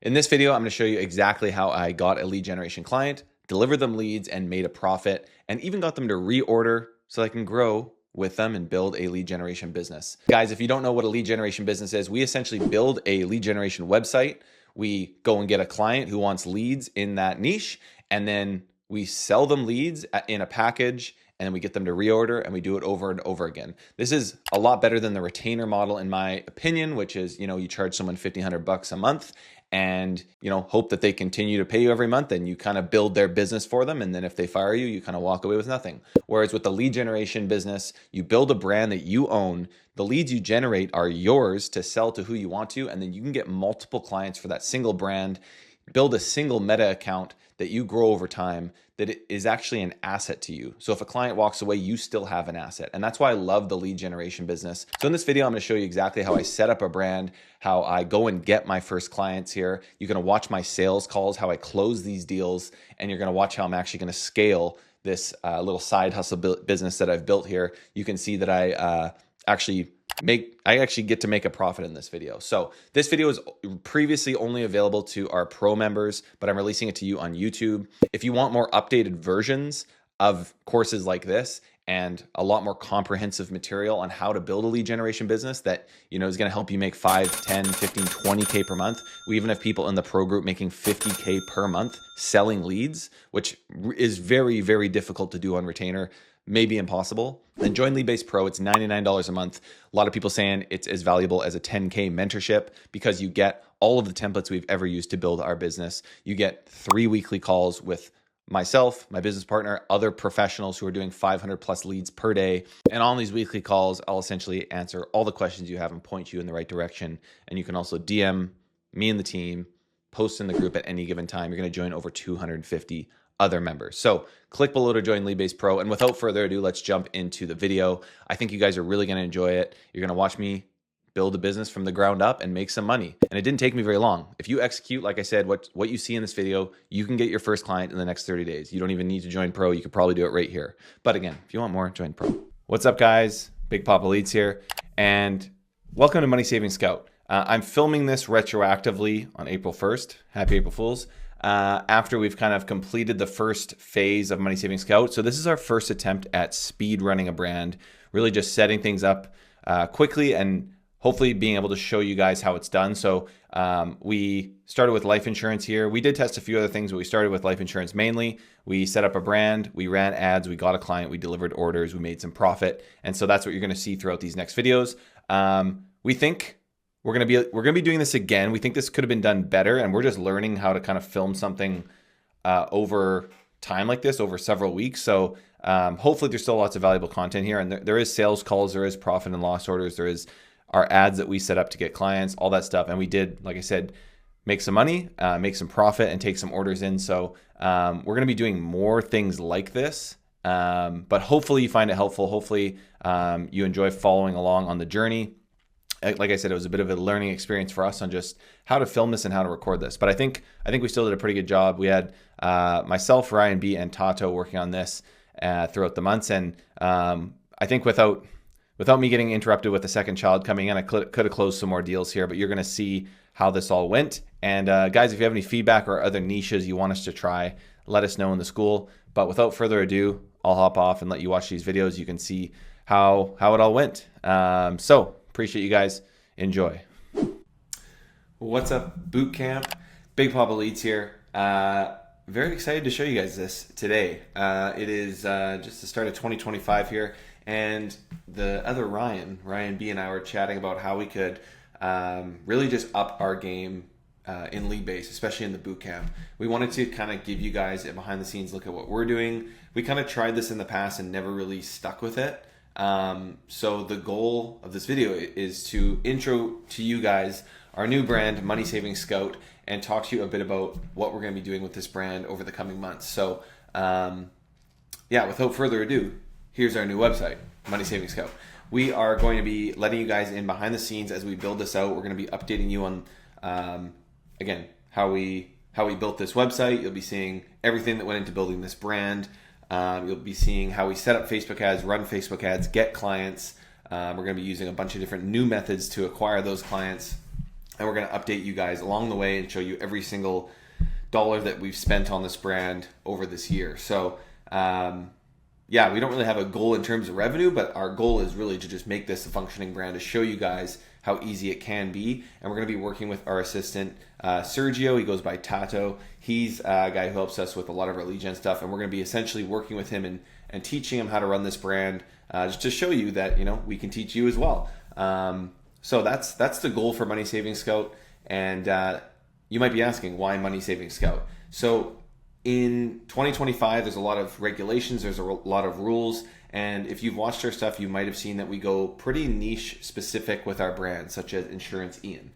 In this video, I'm going to show you exactly how I got a lead generation client, delivered them leads and made a profit, and even got them to reorder so I can grow with them and build a lead generation business. Guys, if you don't know what a lead generation business is, we essentially build a lead generation website. We go and get a client who wants leads in that niche, and then we sell them leads in a package, and then we get them to reorder, and we do it over and over again. This is a lot better than the retainer model, in my opinion, which is, you charge someone $1,500 a month and, hope that they continue to pay you every month, and you kind of build their business for them. And then if they fire you, you kind of walk away with nothing. Whereas with the lead generation business, you build a brand that you own. The leads you generate are yours to sell to who you want to, and then you can get multiple clients for that single brand, build a single meta account that you grow over time that is actually an asset to you. So if a client walks away, you still have an asset. And that's why I love the lead generation business. So in this video, I'm going to show you exactly how I set up a brand, how I go and get my first clients here. You're going to watch my sales calls, how I close these deals, and you're going to watch how I'm actually going to scale this little side hustle business that I've built here. You can see that I actually get to make a profit in this video. So this video is previously only available to our pro members, but I'm releasing it to you on YouTube. If you want more updated versions of courses like this and a lot more comprehensive material on how to build a lead generation business that, is going to help you make 5, 10, 15, 20K per month. We even have people in the pro group making 50K per month selling leads, which is very, very difficult to do on retainer. Maybe impossible. Then join Leadbase Pro. It's $99 a month. A lot of people saying it's as valuable as a 10K mentorship because you get all of the templates we've ever used to build our business. You get 3 weekly calls with myself, my business partner, other professionals who are doing 500 plus leads per day. And on these weekly calls, I'll essentially answer all the questions you have and point you in the right direction. And you can also DM me and the team, post in the group at any given time. You're going to join over 250 other members. So click below to join Leadbase Pro. And without further ado, let's jump into the video. I think you guys are really going to enjoy it. You're going to watch me build a business from the ground up and make some money. And it didn't take me very long. If you execute, like I said, what you see in this video, you can get your first client in the next 30 days. You don't even need to join Pro. You could probably do it right here. But again, if you want more, join Pro. What's up, guys? Big Papa Leads here. And welcome to Money Saving Scout. I'm filming this retroactively on April 1st. Happy April Fools. After we've kind of completed the first phase of Money Saving Scout. So this is our first attempt at speed running a brand, really just setting things up quickly and hopefully being able to show you guys how it's done. So we started with life insurance here. We did test a few other things, but we started with life insurance mainly. We set up a brand, we ran ads, we got a client, we delivered orders, we made some profit. And so that's what you're going to see throughout these next videos. We think we're going to be doing this again. We think this could have been done better, and we're just learning how to kind of film something over time like this over several weeks. So hopefully there's still lots of valuable content here, and there is sales calls, there is profit and loss orders, there is our ads that we set up to get clients, all that stuff. And we did, like I said, make some money, make some profit, and take some orders in. So we're going to be doing more things like this, but hopefully you find it helpful. Hopefully you enjoy following along on the journey. Like I said, it was a bit of a learning experience for us on just how to film this and how to record this. But I think we still did a pretty good job. We had myself, Ryan B, and Tato working on this throughout the months. And I think without me getting interrupted with a second child coming in, I could have closed some more deals here. But you're going to see how this all went. And guys, if you have any feedback or other niches you want us to try, let us know in the Skool. But without further ado, I'll hop off and let you watch these videos. You can see how it all went. So appreciate you guys. Enjoy. What's up, boot camp? Big Papa Leads here. Very excited to show you guys this today. It is just the start of 2025 here, and the other Ryan B, and I were chatting about how we could really just up our game in Leadbase, especially in the boot camp. We wanted to kind of give you guys a behind the scenes look at what we're doing. We kind of tried this in the past and never really stuck with it. So the goal of this video is to intro to you guys our new brand, Money Saving Scout, and talk to you a bit about what we're going to be doing with this brand over the coming months. So without further ado, here's our new website, Money Saving Scout. We are going to be letting you guys in behind the scenes as we build this out. We're going to be updating you on, again, how we built this website. You'll be seeing everything that went into building this brand. You'll be seeing how we set up Facebook ads, run Facebook ads, get clients. We're going to be using a bunch of different new methods to acquire those clients. and we're going to update you guys along the way and show you every single dollar that we've spent on this brand over this year. So yeah, we don't really have a goal in terms of revenue, but our goal is really to just make this a functioning brand, to show you guys how easy it can be. And we're going to be working with our assistant, Sergio. He goes by Tato. He's a guy who helps us with a lot of our lead gen stuff. And we're going to be essentially working with him and teaching him how to run this brand, just to show you that, we can teach you as well. So that's the goal for Money Saving Scout. And you might be asking, why Money Saving Scout? So in 2025, there's a lot of regulations, there's a lot of rules, and if you've watched our stuff, you might have seen that we go pretty niche specific with our brand, such as Insurance Ian.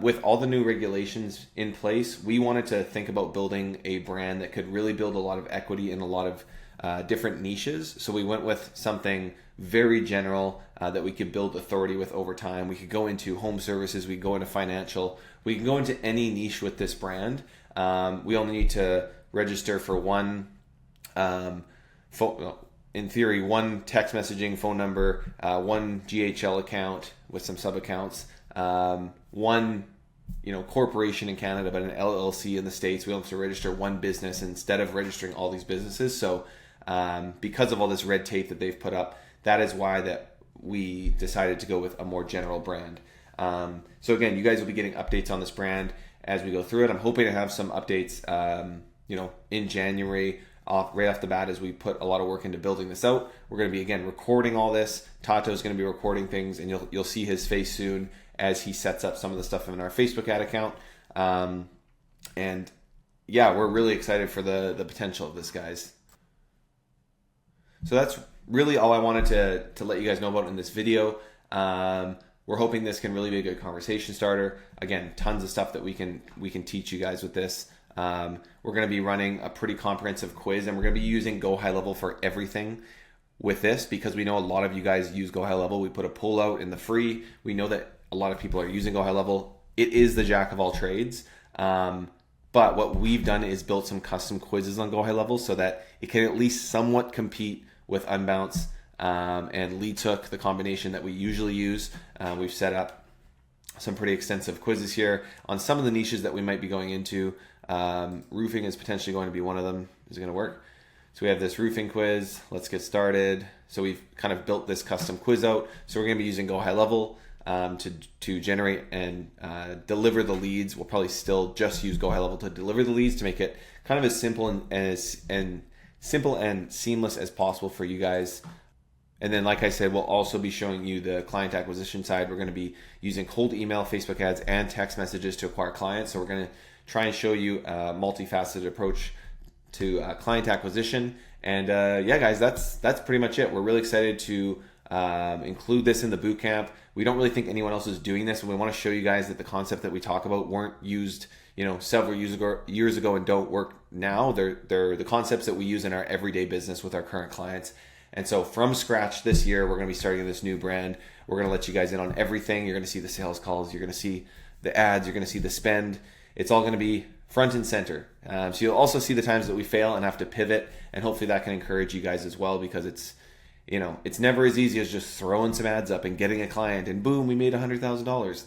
With all the new regulations in place, we wanted to think about building a brand that could really build a lot of equity in a lot of different niches. So we went with something very general that we could build authority with over time. We could go into home services, we could go into financial, we can go into any niche with this brand. We only need to register for one in theory, one text messaging phone number, one GHL account with some sub accounts, one corporation in Canada, but an LLC in the States. We don't have to register one business instead of registering all these businesses. So because of all this red tape that they've put up, that is why that we decided to go with a more general brand. So again, you guys will be getting updates on this brand as we go through it. I'm hoping to have some updates, in January, right off the bat, as we put a lot of work into building this out. We're going to be, again, recording all this. Tato's going to be recording things, and you'll see his face soon as he sets up some of the stuff in our Facebook ad account. And yeah, we're really excited for the potential of this, guys. So that's really all I wanted to let you guys know about in this video. We're hoping this can really be a good conversation starter. Again, tons of stuff that we can teach you guys with this. We're going to be running a pretty comprehensive quiz, and we're going to be using Go High Level for everything with this, because we know a lot of you guys use Go High Level. We put a poll out in the free. We know that a lot of people are using Go High Level. It is the jack of all trades. But what we've done is built some custom quizzes on Go High Level so that it can at least somewhat compete with Unbounce and Lead Took, the combination that we usually use. We've set up some pretty extensive quizzes here on some of the niches that we might be going into. Roofing is potentially going to be one of them. Is it going to work? So we have this roofing quiz. Let's get started. So we've kind of built this custom quiz out. So we're going to be using Go High Level to generate and deliver the leads. We'll probably still just use Go High Level to deliver the leads, to make it kind of as simple and simple and seamless as possible for you guys. And then, like I said, we'll also be showing you the client acquisition side. We're going to be using cold email, Facebook ads, and text messages to acquire clients. So we're going to try and show you a multifaceted approach to client acquisition. And yeah, guys, that's pretty much it. We're really excited to include this in the bootcamp. We don't really think anyone else is doing this, and we want to show you guys that the concept that we talk about weren't used several years ago and don't work now. They're the concepts that we use in our everyday business with our current clients. And so from scratch this year, we're going to be starting this new brand. We're going to let you guys in on everything. You're going to see the sales calls. You're going to see the ads. You're going to see the spend. It's all going to be front and center. So you'll also see the times that we fail and have to pivot. And hopefully that can encourage you guys as well, because it's never as easy as just throwing some ads up and getting a client and boom, we made $100,000.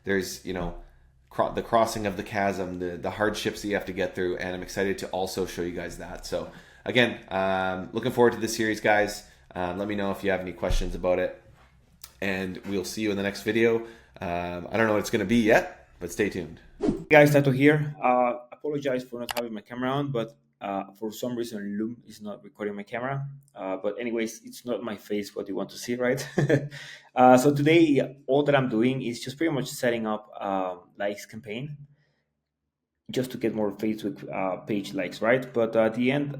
There's the crossing of the chasm, the hardships that you have to get through. And I'm excited to also show you guys that. So again, looking forward to this series, guys. Let me know if you have any questions about it, and we'll see you in the next video. I don't know what it's going to be yet, but stay tuned. Hey guys, Tato here. Apologize for not having my camera on, but for some reason Loom is not recording my camera. But anyways, it's not my face what you want to see, right? So today, all that I'm doing is just pretty much setting up likes campaign, just to get more Facebook page likes, right? But at the end,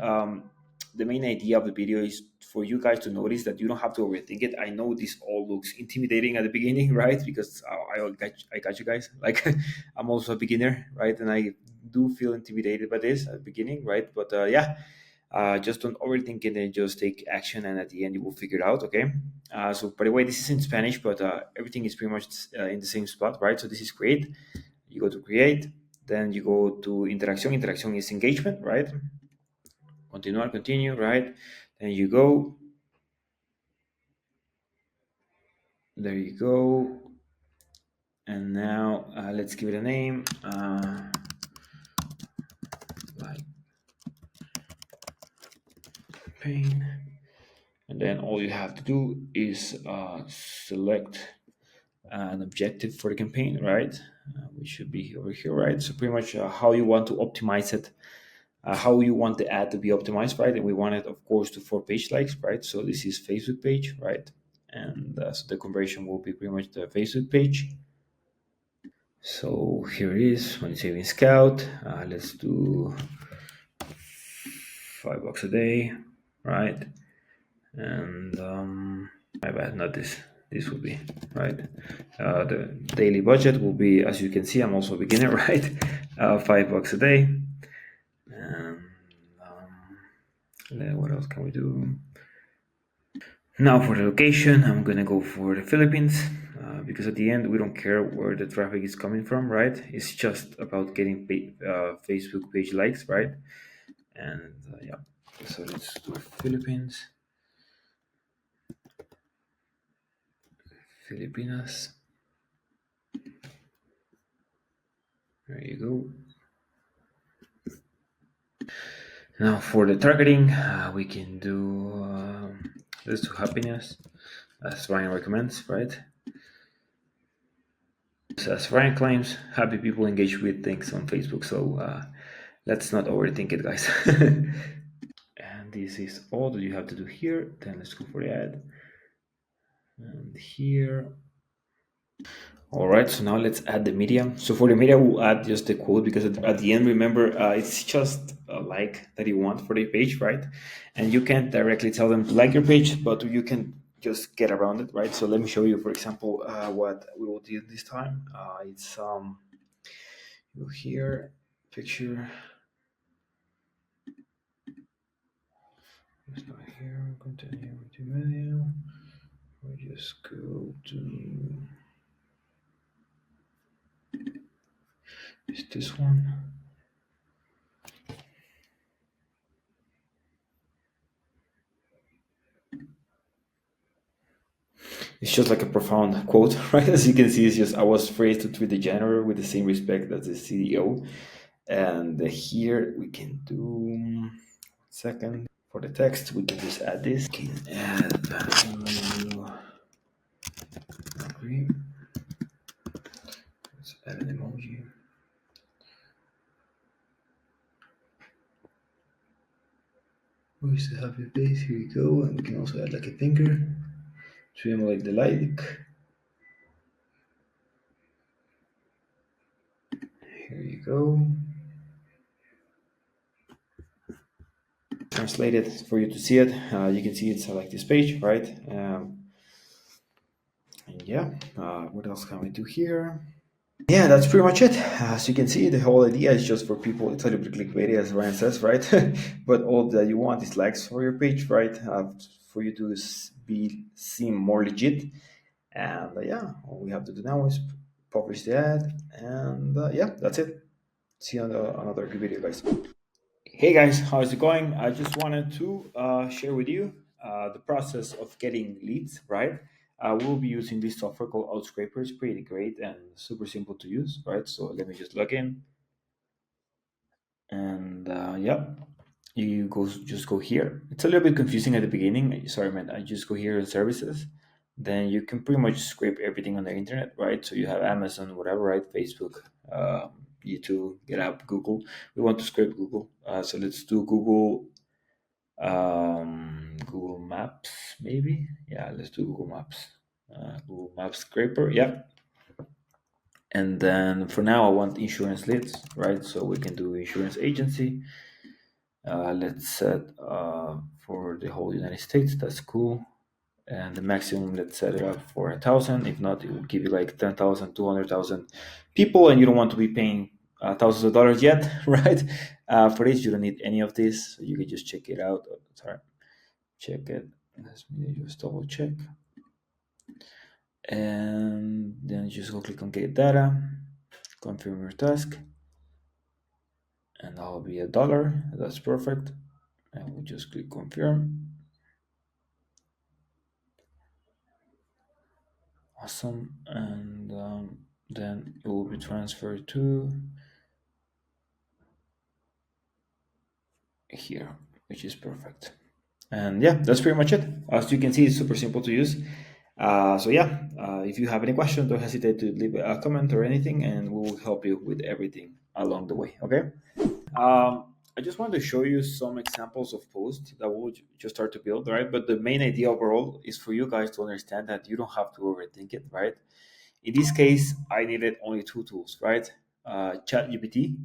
the main idea of the video is for you guys to notice that you don't have to overthink it. I know this all looks intimidating at the beginning, right? Because I got you guys. Like, I'm also a beginner, right? And I do feel intimidated by this at the beginning, right? But yeah, just don't overthink it and just take action, and at the end you will figure it out, okay? So by the way, this is in Spanish, but everything is pretty much in the same spot, right? So this is create. You go to create, then you go to interaction. Interaction is engagement, right? Continue, right? Then you go. There you go. And now let's give it a name. Like campaign. And then all you have to do is select an objective for the campaign, right? Which should be over here, right? So pretty much how you want to optimize it, how you want the ad to be optimized, right? And we want it, of course, to 4 page likes, right? So this is Facebook page, right? And so the conversion will be pretty much the Facebook page. So here it is when saving Scout. Let's do $5 a day, right? And my bad, not this. This will be right. The daily budget will be, as you can see, I'm also a beginner, right? $5 a day. And then what else can we do? Now for the location, I'm gonna go for the Philippines because at the end we don't care where the traffic is coming from, right? It's just about getting Facebook page likes, right? And yeah, so let's do Philippines. Filipinas. There you go. Now for the targeting, we can do let's do happiness, as Ryan recommends, right? So as Ryan claims, happy people engage with things on Facebook. So let's not overthink it, guys. And this is all that you have to do here. Then let's go for the ad. And here. All right, so now let's add the media. So for the media, we'll add just the quote because at the end, remember, it's just a like that you want for the page, right? And you can't directly tell them to like your page, but you can just get around it, right? So let me show you, for example, what we will do this time. It's you here, picture. It's not here. Continue with the video. We just go to. Is this one? It's just like a profound quote, right? As you can see, it's just I was praised to treat the janitor with the same respect as the CEO. And here we can do second for the text. We can just add this. We can add agree. Let's add an emoji. Where's the happy face? Here you go. And we can also add like a finger to emulate the like. Here you go. Translate it for you to see it. You can see it's like this page, right? And yeah, what else can we do here? Yeah, that's pretty much it. As you can see, the whole idea is just for people. It's a little bit clickbaity, as Ryan says, right? But all that you want is likes for your page, right? For you to seem more legit. And yeah, all we have to do now is publish the ad, and yeah, that's it. See you on another video, guys. Hey guys, how's it going? I just wanted to share with you the process of getting leads, right? We'll be using this software called Outscraper. It's pretty great and super simple to use, right? So let me just log in. And yeah, you just go here. It's a little bit confusing at the beginning. Sorry, man. I just go here in services. Then you can pretty much scrape everything on the internet, right? So you have Amazon, whatever, right? Facebook, YouTube, GitHub, Google. We want to scrape Google. So let's do Google Maps, maybe. Yeah, let's do Google Maps. Google Maps scraper. Yeah. And then for now, I want insurance leads, right? So we can do insurance agency. Let's set for the whole United States. That's cool. And the maximum, let's set it up for 1,000. If not, it will give you like 10,000, 200,000 people, and you don't want to be paying thousands of dollars yet, right? For this, you don't need any of this. So you can just check it out. Sorry, check it. Let me just double check. And then just go click on get data, confirm your task, and that'll be $1. That's perfect. And we'll just click confirm. Awesome. And then it will be transferred to here, which is perfect. And yeah, that's pretty much it. As you can see, it's super simple to use. So yeah, if you have any questions, don't hesitate to leave a comment or anything, and we will help you with everything along the way. Okay. I just want to show you some examples of posts that we'll just start to build, right? But the main idea overall is for you guys to understand that you don't have to overthink it, right? In this case, I needed only two tools, right? ChatGPT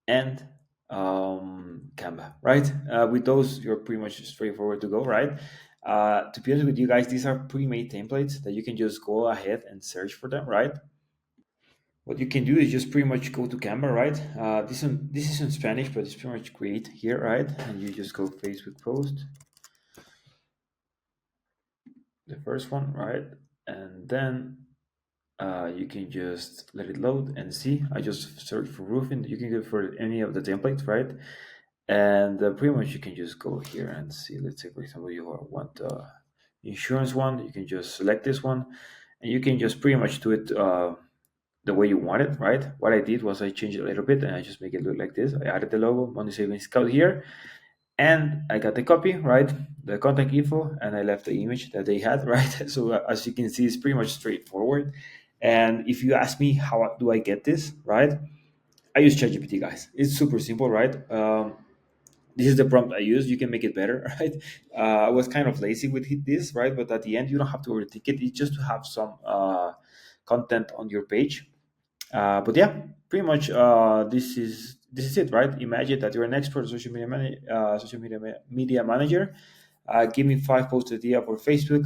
and Canva, right? With those, you're pretty much straightforward to go, right? To be honest with you guys, these are pre-made templates that you can just go ahead and search for them, right? What you can do is just pretty much go to Canva, right? This is in Spanish, but it's pretty much create here, right? And you just go Facebook post, the first one, right? And then you can just let it load and see. I just search for roofing. You can go for any of the templates, right? And pretty much you can just go here and see. Let's say, for example, you want the insurance one. You can just select this one, and you can just pretty much do it the way you want it, right? What I did was I changed it a little bit and I just make it look like this. I added the logo, Money Savings Scout here, and I got the copy, right? The contact info, and I left the image that they had, right? So as you can see, it's pretty much straightforward. And if you ask me how do I get this, right? I use ChatGPT, guys. It's super simple, right? This is the prompt I use. You can make it better, right? I was kind of lazy with this, right? But at the end, you don't have to overthink it. It's just to have some content on your page. But yeah, pretty much this is it, right? Imagine that you're an expert social media manager. Give me 5 post idea for Facebook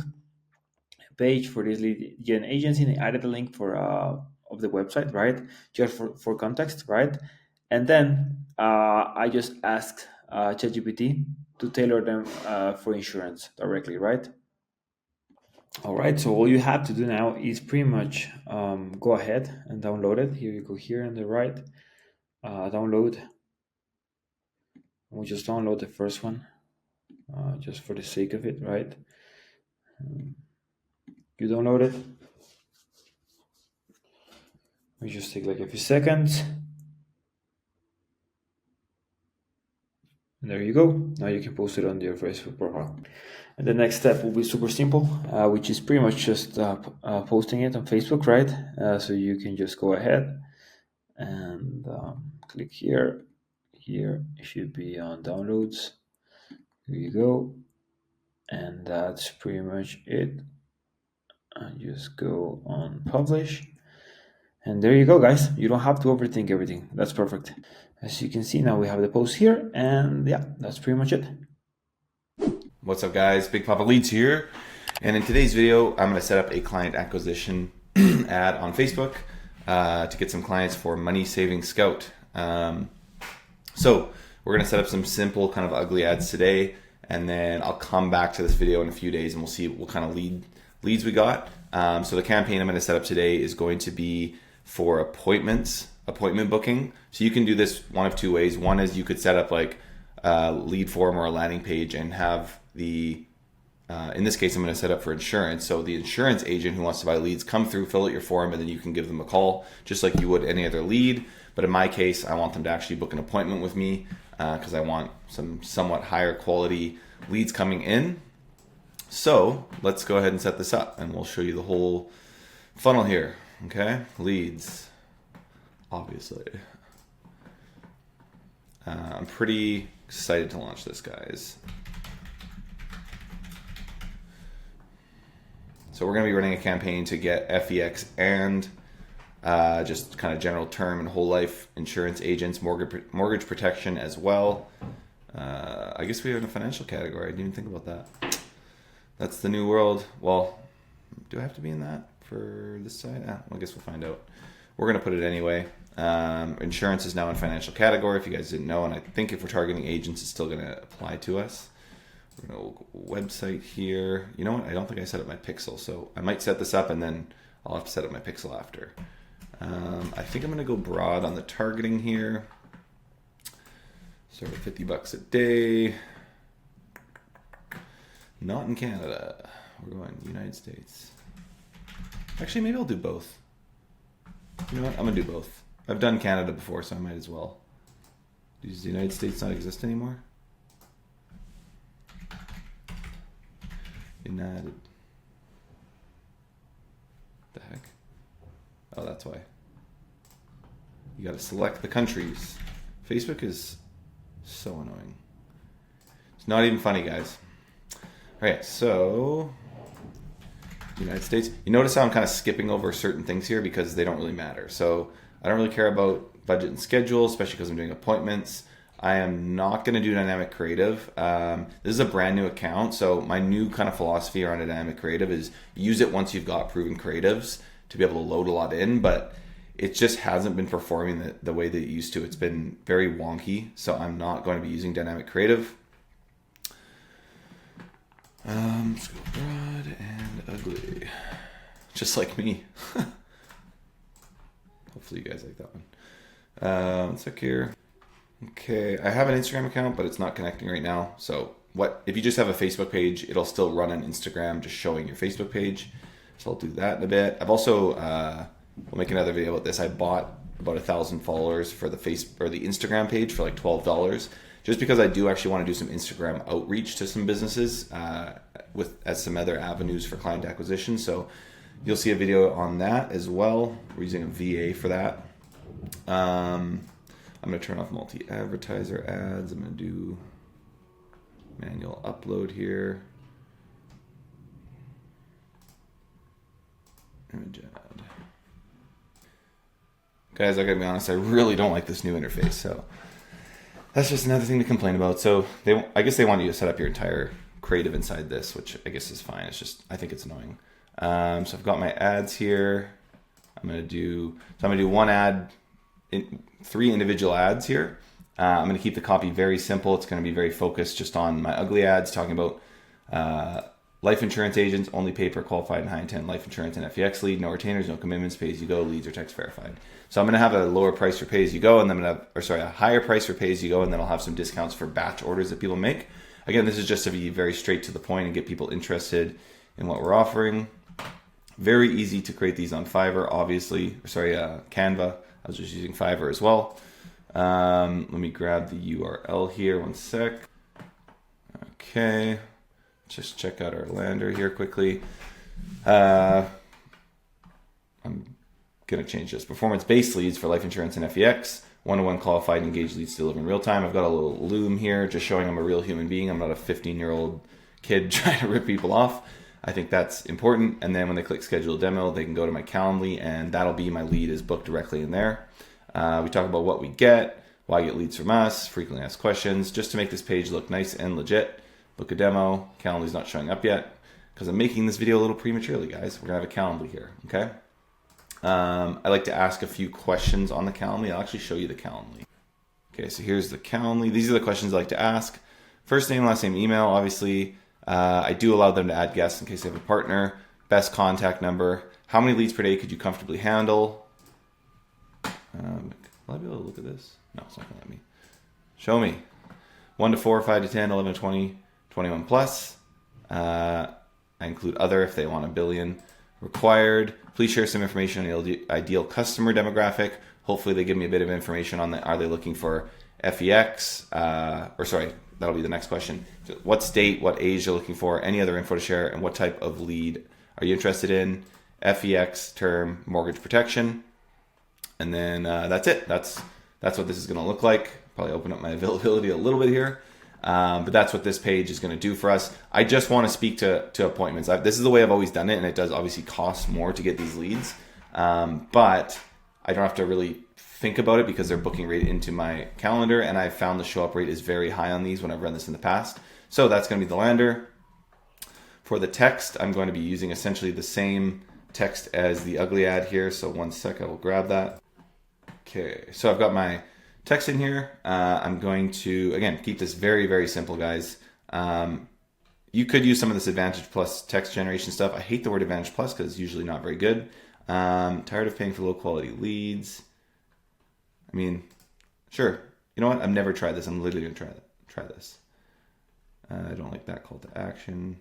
page for this lead gen agency, and I added a link for of the website, right? Just for context, right? And then I just asked ChatGPT to tailor them for insurance directly, right? All right, so all you have to do now is pretty much go ahead and download it. Here you go here on the right, download. We'll just download the first one, just for the sake of it, right? You download it. We just take like a few seconds. And there you go. Now you can post it on your Facebook profile. And the next step will be super simple, which is pretty much just posting it on Facebook, right? So you can just go ahead and click here. Here it should be on downloads. Here you go. And that's pretty much it. And just go on publish. And there you go, guys. You don't have to overthink everything. That's perfect. As you can see, now we have the post here. And yeah, that's pretty much it. What's up, guys? Big Papa Leads here. And in today's video, I'm going to set up a client acquisition ad on Facebook to get some clients for Money Saving Scout. So we're going to set up some simple kind of ugly ads today, and then I'll come back to this video in a few days and we'll see what kind of leads we got. So the campaign I'm going to set up today is going to be for appointment booking. So you can do this one of two ways. One is you could set up like a lead form or a landing page and have the in this case I'm going to set up for insurance, so the insurance agent who wants to buy leads come through, fill out your form, and then you can give them a call just like you would any other lead. But in my case, I want them to actually book an appointment with me because I want some somewhat higher quality leads coming in. So let's go ahead and set this up and we'll show you the whole funnel here. Okay, leads, obviously. I'm pretty excited to launch this, guys. So we're going to be running a campaign to get FEX and just kind of general term and whole life insurance agents, mortgage protection as well. I guess we have a financial category. I didn't even think about that. That's the new world. Well, do I have to be in that for this side? Well, I guess we'll find out. We're going to put it anyway. Insurance is now in financial category, if you guys didn't know, and I think if we're targeting agents, it's still going to apply to us. We're going to website here. You know what? I don't think I set up my pixel, so I might set this up and then I'll have to set up my pixel after. I think I'm going to go broad on the targeting here. Start at $50 a day. Not in Canada. We're going United States. Actually, maybe I'll do both. You know what? I'm gonna do both. I've done Canada before, so I might as well. Does the United States not exist anymore? United. The heck? Oh, that's why. You gotta select the countries. Facebook is so annoying. It's not even funny, guys. Alright, so United States. You notice how I'm kind of skipping over certain things here because they don't really matter. So I don't really care about budget and schedule, especially because I'm doing appointments. I am not going to do dynamic creative. This is a brand new account. So my new kind of philosophy around dynamic creative is use it once you've got proven creatives to be able to load a lot in, but it just hasn't been performing the way that it used to. It's been very wonky. So I'm not going to be using dynamic creative. Let's go broad and ugly. Just like me. Hopefully you guys like that one. Let's look here. Okay, I have an Instagram account, but it's not connecting right now. So if you just have a Facebook page, it'll still run on Instagram, just showing your Facebook page. So I'll do that in a bit. I've also, we'll make another video about this. I bought about 1,000 followers for the Instagram page for like $12. Just because I do actually want to do some Instagram outreach to some businesses as some other avenues for client acquisition. So you'll see a video on that as well. We're using a VA for that. I'm going to turn off multi-advertiser ads. I'm going to do manual upload here. Image ad. Guys, I got to be honest, I really don't like this new interface. So that's just another thing to complain about. So I guess they want you to set up your entire creative inside this, which I guess is fine. It's just, I think it's annoying. So I've got my ads here. I'm going to do one ad, 3 individual ads here. I'm going to keep the copy very simple. It's going to be very focused just on my ugly ads, talking about life insurance agents, only pay per qualified and high intent life insurance and FEX lead, no retainers, no commitments, pay as you go, leads are text verified. So I'm going to have a lower price for pay as you go, and then I'm going to have, a higher price for pay as you go, and then I'll have some discounts for batch orders that people make. Again, this is just to be very straight to the point and get people interested in what we're offering. Very easy to create these on Fiverr, obviously. Canva. I was just using Fiverr as well. Let me grab the URL here, one sec. Okay, just check out our lander here quickly. I'm gonna change this. Performance-based leads for life insurance and FEX. One-to-one qualified and engaged leads delivered in real time. I've got a little loom here, just showing I'm a real human being. I'm not a 15-year-old kid trying to rip people off. I think that's important. And then when they click schedule a demo, they can go to my Calendly, and that'll be my lead is booked directly in there. We talk about what we get, why get leads from us, frequently asked questions, just to make this page look nice and legit. Book a demo. Calendly's not showing up yet because I'm making this video a little prematurely, guys. We're gonna have a Calendly here, okay? I like to ask a few questions on the Calendly. I'll actually show you the Calendly. Okay, so here's the Calendly. These are the questions I like to ask. First name, last name, email, obviously. I do allow them to add guests in case they have a partner. Best contact number. How many leads per day could you comfortably handle? Will I be able to look at this? No, it's not going to let me. Show me. 1 to 4, 5 to 10, 11 to 20, 21 plus. I include other if they want a billion. Required. Please share some information on the ideal customer demographic. Hopefully they give me a bit of information on are they looking for FEX? That'll be the next question. What state, what age you're looking for, any other info to share, and what type of lead are you interested in? FEX, term, mortgage protection. And then that's it. That's what this is going to look like. Probably open up my availability a little bit here. But that's what this page is going to do for us. I just want to speak to appointments. This is the way I've always done it, and it does obviously cost more to get these leads. But I don't have to really think about it because they're booking right into my calendar, and I've found the show up rate is very high on these when I've run this in the past. So that's going to be the lander. For the text, I'm going to be using essentially the same text as the ugly ad here. So one sec, I will grab that. Okay, so I've got my text in here. I'm going to, again, keep this very, very simple, guys. You could use some of this Advantage Plus text generation stuff. I hate the word Advantage Plus because it's usually not very good. Tired of paying for low quality leads. I mean, sure. You know what? I've never tried this. I'm literally going to try this. I don't like that call to action.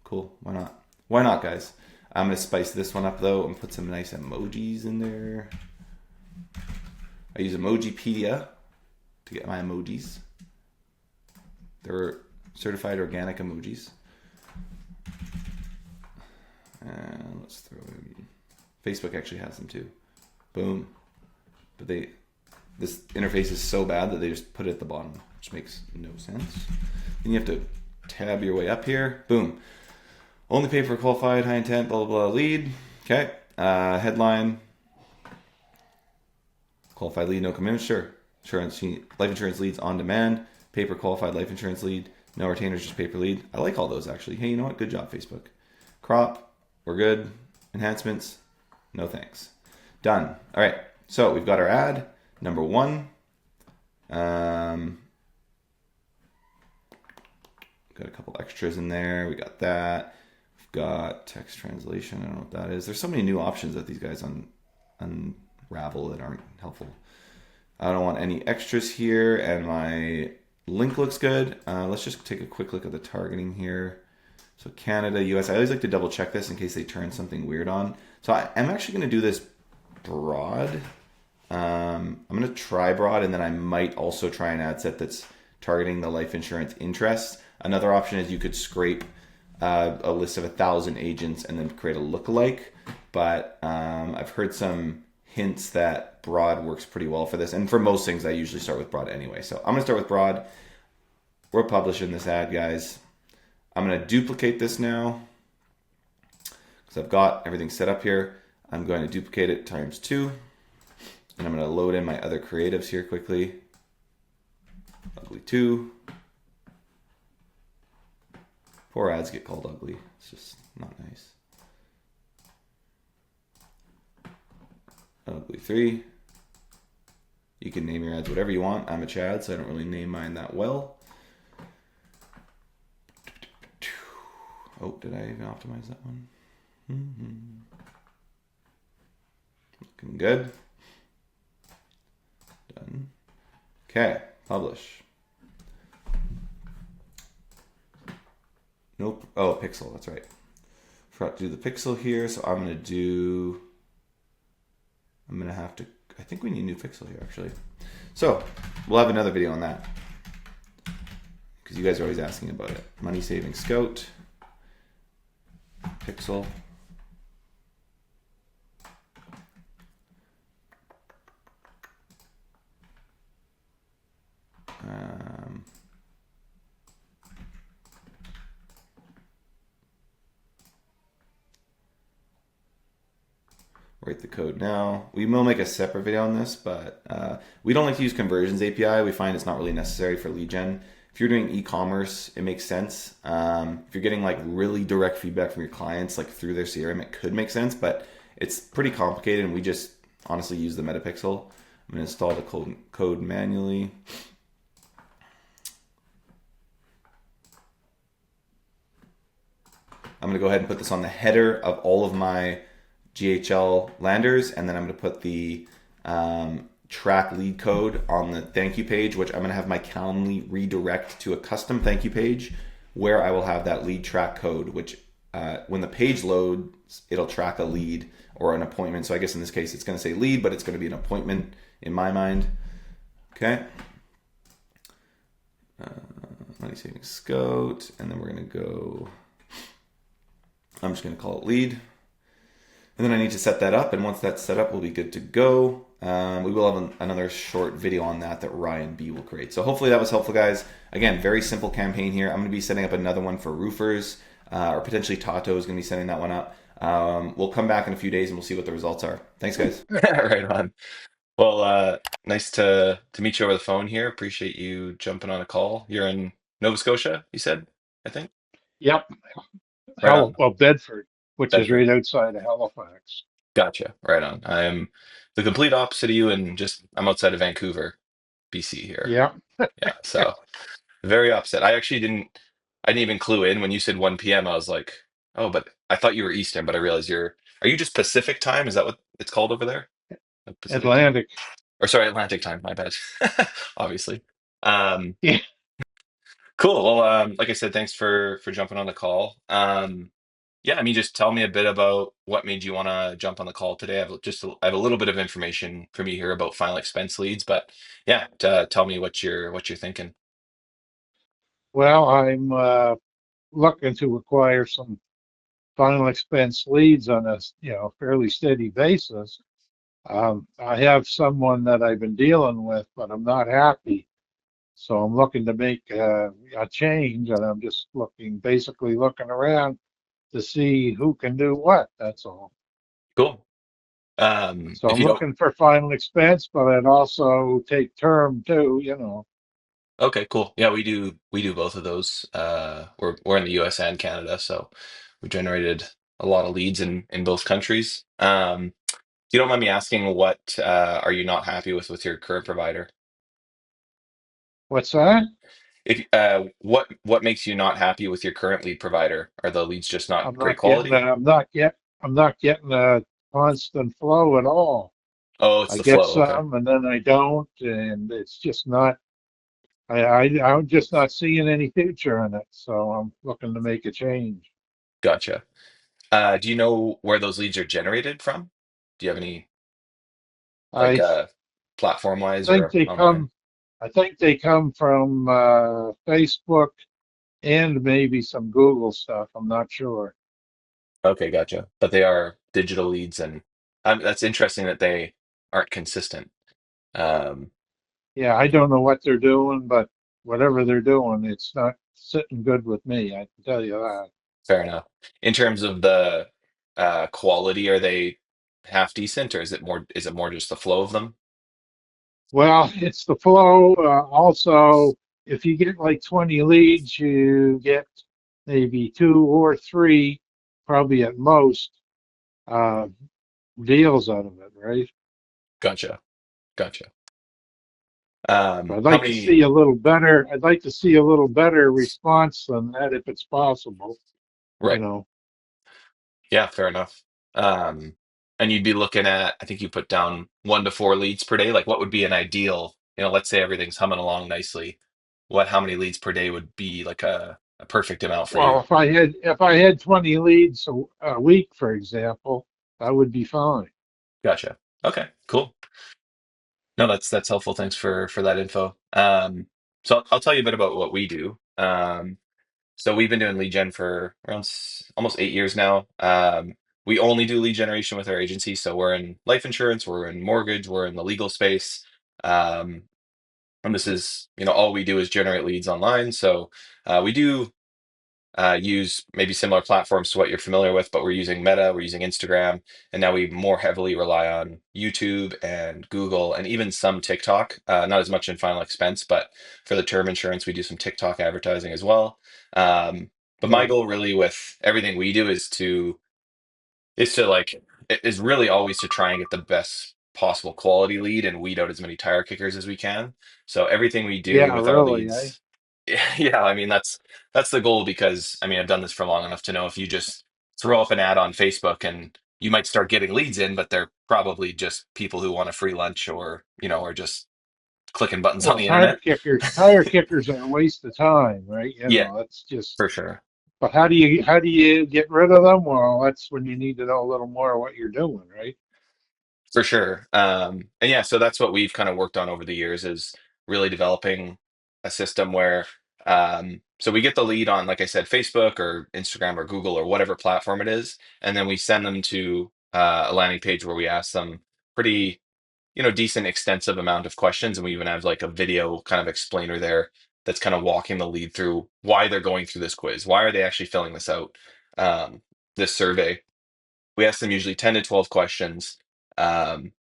Cool. Why not? Why not, guys? I'm gonna spice this one up though and put some nice emojis in there. I use Emojipedia to get my emojis. They're certified organic emojis. And let's throw in. Facebook actually has them too. Boom. But this interface is so bad that they just put it at the bottom, which makes no sense. Then you have to tab your way up here. Boom. Only pay for qualified, high intent, blah, blah, blah, lead. Okay. Headline. Qualified lead, no commitment. Sure. Life insurance leads on demand. Pay per qualified life insurance lead. No retainers, just pay per lead. I like all those actually. Hey, you know what? Good job, Facebook. Crop. We're good. Enhancements. No thanks. Done. All right. So we've got our ad. Number one. Got a couple extras in there. We got that. We've got text translation. I don't know what that is. There's so many new options that these guys unravel that aren't helpful. I don't want any extras here, and my link looks good. Let's just take a quick look at the targeting here. So Canada, US. I always like to double check this in case they turn something weird on. So I'm actually going to do this broad. I'm going to try broad, and then I might also try an ad set that's targeting the life insurance interest. Another option is you could scrape a list of 1,000 agents and then create a lookalike. But I've heard some hints that broad works pretty well for this. And for most things, I usually start with broad anyway. So I'm going to start with broad. We're publishing this ad, guys. I'm going to duplicate this now because I've got everything set up here. I'm going to duplicate it times 2. And I'm going to load in my other creatives here quickly. Ugly 2. 4 ads get called ugly. It's just not nice. Ugly 3. You can name your ads whatever you want. I'm a Chad, so I don't really name mine that well. Oh, did I even optimize that one? Looking good. Done. Okay, publish. Nope. Oh, pixel, that's right. Forgot to do the pixel here, so I'm going to have to, I think we need a new pixel here actually. So we'll have another video on that because you guys are always asking about it. Money saving scout, pixel. Write the code now. We will make a separate video on this, but we don't like to use conversions API. We find it's not really necessary for lead gen. If you're doing e-commerce, it makes sense. If you're getting like really direct feedback from your clients, like through their CRM, it could make sense, but it's pretty complicated, and we just honestly use the metapixel. I'm going to install the code manually. I'm going to go ahead and put this on the header of all of my GHL landers, and then I'm going to put the track lead code on the thank you page, which I'm going to have my Calendly redirect to a custom thank you page where I will have that lead track code, which when the page loads, it'll track a lead or an appointment. So I guess in this case, it's going to say lead, but it's going to be an appointment in my mind. Okay. Money saving scout, and then we're going to go, I'm just going to call it lead. And then I need to set that up, and once that's set up, we'll be good to go. We will have another short video on that Ryan B will create. So hopefully that was helpful, guys. Again, very simple campaign here. I'm going to be setting up another one for roofers, or potentially Tato is going to be setting that one up. We'll come back in a few days and we'll see what the results are. Thanks, guys. Right on. Well, nice to meet you over the phone here. Appreciate you jumping on a call. You're in Nova Scotia, you said, I think. Yep. Right on. Bedford, which is Bedford. right outside of Halifax. Gotcha. Right on. I'm the complete opposite of you, and I'm outside of Vancouver, BC here. Yeah. Yeah, so very opposite. I didn't even clue in when you said 1 p.m. I was like, oh, but I thought you were Eastern, but I realized are you just Pacific time? Is that what it's called over there? Pacific time? Atlantic. Or sorry, Atlantic time, my bad. Obviously. Um, Yeah. cool. Well, like I said, thanks for jumping on the call. Yeah, I mean, just tell me a bit about what made you want to jump on the call today. I have a little bit of information from you here about final expense leads, but yeah, tell me what you're thinking. Well, I'm looking to acquire some final expense leads on a fairly steady basis. I have someone that I've been dealing with, but I'm not happy. So I'm looking to make a change, and I'm just basically looking around to see who can do what. That's all. Cool. So If I'm you don't, looking for final expense, but I'd also take term too. okay, cool. Yeah, we do both of those. We're in the US and Canada, so we generated a lot of leads in both countries. If you don't mind me asking, what are you not happy with your current provider? What's that? If what makes you not happy with your current lead provider? Are the leads just not I'm great not getting quality? I'm not getting a constant flow at all. Oh, it's I the get flow. Okay, some and then I don't, and it's just not. I'm just not seeing any future in it, so I'm looking to make a change. gotcha. Do you know where those leads are generated from? Do you have any like I platform wise think or they online? come, I think they come from Facebook and maybe some Google stuff. I'm not sure. Okay, gotcha. But they are digital leads, and that's interesting that they aren't consistent. Um, Yeah, I don't know what they're doing, but whatever they're doing, it's not sitting good with me. I can tell you that. fair enough. In terms of the quality, are they half decent, or is it more just the flow of them? Well, it's the flow. Also, if you get like 20 leads, you get maybe two or three, probably at most, uh, deals out of it, right? Gotcha, gotcha. So I'd How like to many? see a little better. I'd like to see a little better response than that if it's possible, you Right. know. Yeah, fair enough. Um, and you'd be looking at, I think you put down 1 to 4 leads per day. Like, what would be an ideal, let's say everything's humming along nicely. How many leads per day would be like a perfect amount for Well, you? if I had 20 leads a week, for example, that would be fine. Gotcha. Okay, cool. No, that's helpful. Thanks for that info. So I'll tell you a bit about what we do. So we've been doing lead gen for around almost 8 years now. We only do lead generation with our agency. So we're in life insurance, we're in mortgage, we're in the legal space. Um, and this is, all we do is generate leads online. So we do use maybe similar platforms to what you're familiar with, but we're using Meta, we're using Instagram, and now we more heavily rely on YouTube and Google and even some TikTok. Not as much in final expense, but for the term insurance, we do some TikTok advertising as well. But my Yeah, goal really with everything we do is to like is really always to try and get the best possible quality lead and weed out as many tire kickers as we can. So everything we do yeah, with our really, eh? leads, yeah, I mean that's the goal because I mean I've done this for long enough to know if you just throw up an ad on Facebook and you might start getting leads in, but they're probably just people who want a free lunch or or just clicking buttons on Well, the internet. tire kickers are a waste of time, right? Yeah, That's just. for sure. But how do you get rid of them? Well, that's when you need to know a little more of what you're doing, right? For sure. And yeah, so that's what we've kind of worked on over the years is really developing a system where so we get the lead on, like I said, Facebook or Instagram or Google or whatever platform it is, and then we send them to a landing page where we ask them pretty, decent, extensive amount of questions, and we even have like a video kind of explainer there that's kind of walking the lead through why they're going through this quiz, why are they actually filling this out, this survey. We ask them usually 10 to 12 questions. Um,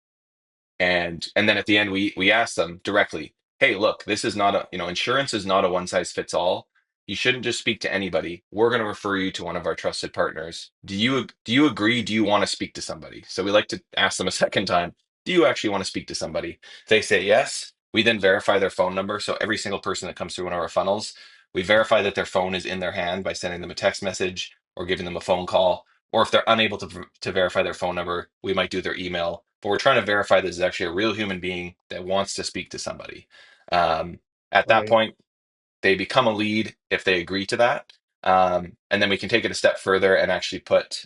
and then at the end we ask them directly, hey, look, this is not a, insurance is not a one size fits all. You shouldn't just speak to anybody. We're going to refer you to one of our trusted partners. Do you agree? Do you want to speak to somebody? So we like to ask them a second time, do you actually want to speak to somebody? If they say yes, we then verify their phone number. So every single person that comes through one of our funnels, we verify that their phone is in their hand by sending them a text message or giving them a phone call, or if they're unable to verify their phone number, we might do their email. But we're trying to verify this is actually a real human being that wants to speak to somebody. Um, at that Right. point, they become a lead if they agree to that. And then we can take it a step further and actually put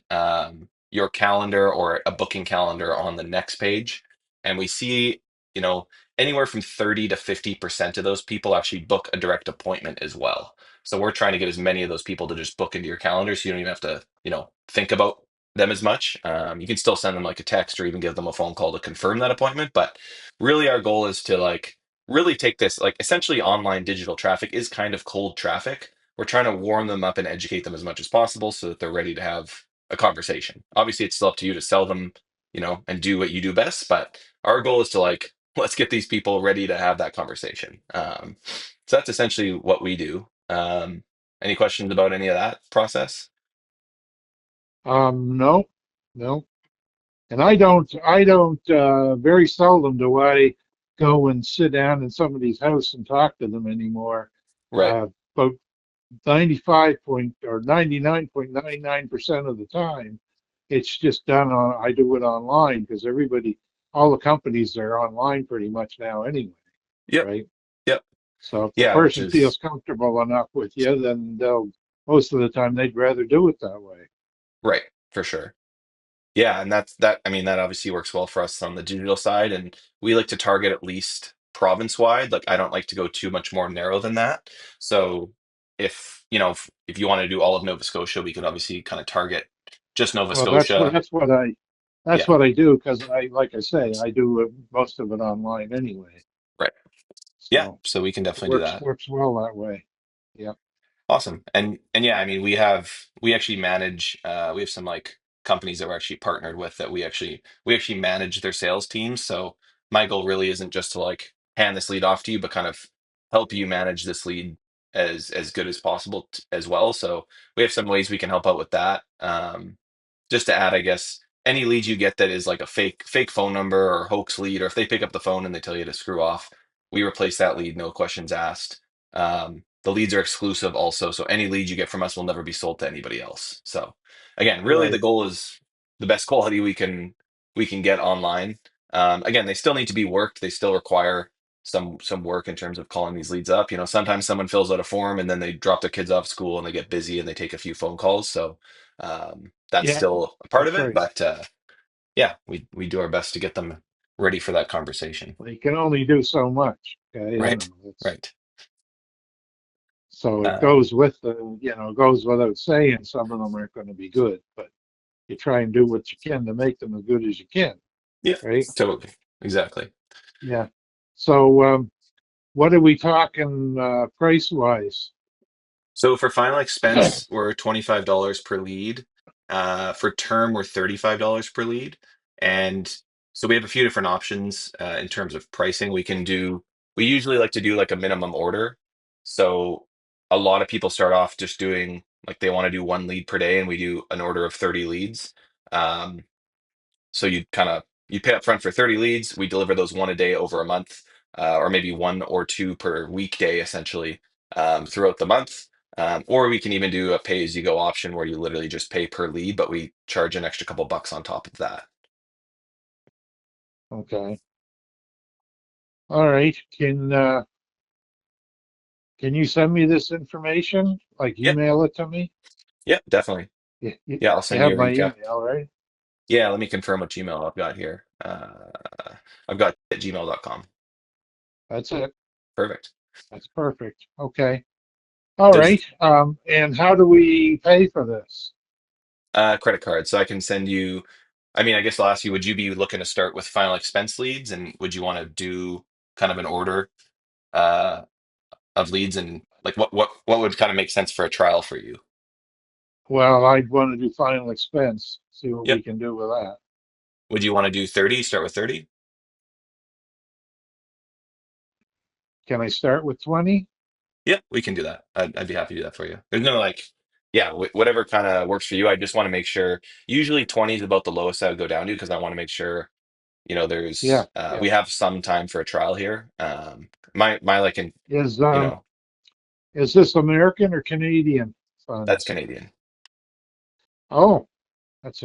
your calendar or a booking calendar on the next page. And we see, you know, anywhere from 30 to 50% of those people actually book a direct appointment as well. So we're trying to get as many of those people to just book into your calendar so you don't even have to, think about them as much. You can still send them like a text or even give them a phone call to confirm that appointment. But really, our goal is to like really take this, like essentially online digital traffic is kind of cold traffic. We're trying to warm them up and educate them as much as possible so that they're ready to have a conversation. Obviously, it's still up to you to sell them, and do what you do best. But our goal is to like, let's get these people ready to have that conversation. So that's essentially what we do. Any questions about any of that process? No, no. And very seldom do I go and sit down in somebody's house and talk to them anymore. Right. But 95 point or 99.99% of the time, it's just I do it online because all the companies are online pretty much now anyway, Yep. right? Yep. So if the Yeah, which person feels is comfortable enough with you, then most of the time they'd rather do it that way. right for sure. Yeah, and that. I mean, that obviously works well for us on the digital side, and we like to target at least province wide. Like, I don't like to go too much more narrow than that. So, if you want to do all of Nova Scotia, we could obviously kind of target just Nova Well, Scotia. that's Yeah, what I do because like I say, I do most of it online anyway. right. Yeah, So so we can it definitely do works that. works well that way. Yeah. Awesome. And yeah, I mean, we actually manage we have some like companies that we're actually partnered with that we actually manage their sales teams. So my goal really isn't just to like hand this lead off to you, but kind of help you manage this lead as good as possible as well. So we have some ways we can help out with that. Just to add, I guess, any lead you get that is like a fake phone number or hoax lead, or if they pick up the phone and they tell you to screw off, we replace that lead, no questions asked. The leads are exclusive also, so any lead you get from us will never be sold to anybody else. So again, really the Right. goal is the best quality we can get online. Again, they still need to be worked. They still require some work in terms of calling these leads up. Sometimes someone fills out a form and then they drop their kids off school and they get busy and they take a few phone calls. So that's Yeah, still a part of that's it. right. But yeah, we do our best to get them ready for that conversation. They can only do so much. Okay, Right. it's Right. so it Um, goes without saying some of them aren't going to be good, but you try and do what you can to make them as good as you can, yeah, right? totally. Exactly. Yeah. So what are we talking price wise? So for final expense, we're $25 per lead. For term, we're $35 per lead. And so we have a few different options in terms of pricing. We usually like to do like a minimum order. So a lot of people start off just doing like they want to do one lead per day, and we do an order of 30 leads. Um, so you pay up front for 30 leads. We deliver those one a day over a month, or maybe one or two per weekday, essentially, throughout the month. Or we can even do a pay as you go option where you literally just pay per lead, but we charge an extra couple bucks on top of that. Okay. All right. Can you send me this information? Like Yeah, email it to me? yeah, definitely. Yeah, I'll You send you have a my recap. email, right? Yeah, let me confirm what Gmail I've got here. I've got at gmail.com. That's it. Perfect. That's perfect. Okay. All Does right. And how do we pay for this? credit card. So I can send you, I mean, I guess I'll ask you, would you be looking to start with final expense leads, and would you want to do kind of an order uh, of leads, and like what would kind of make sense for a trial for you? Well, I'd want to do final expense, see what Yep. we can do with that. Would you want to do 30? Start with 30? Can I start with 20? Yeah, we can do that. I'd be happy to do that for you. There's no like, yeah, whatever kind of works for you. I just want to make sure. Usually 20 is about the lowest I would go down to because I want to make sure Yeah, we yeah. have some time for a trial here. My like, in Is you know, is this American or Canadian that's funds? Canadian. Oh, that's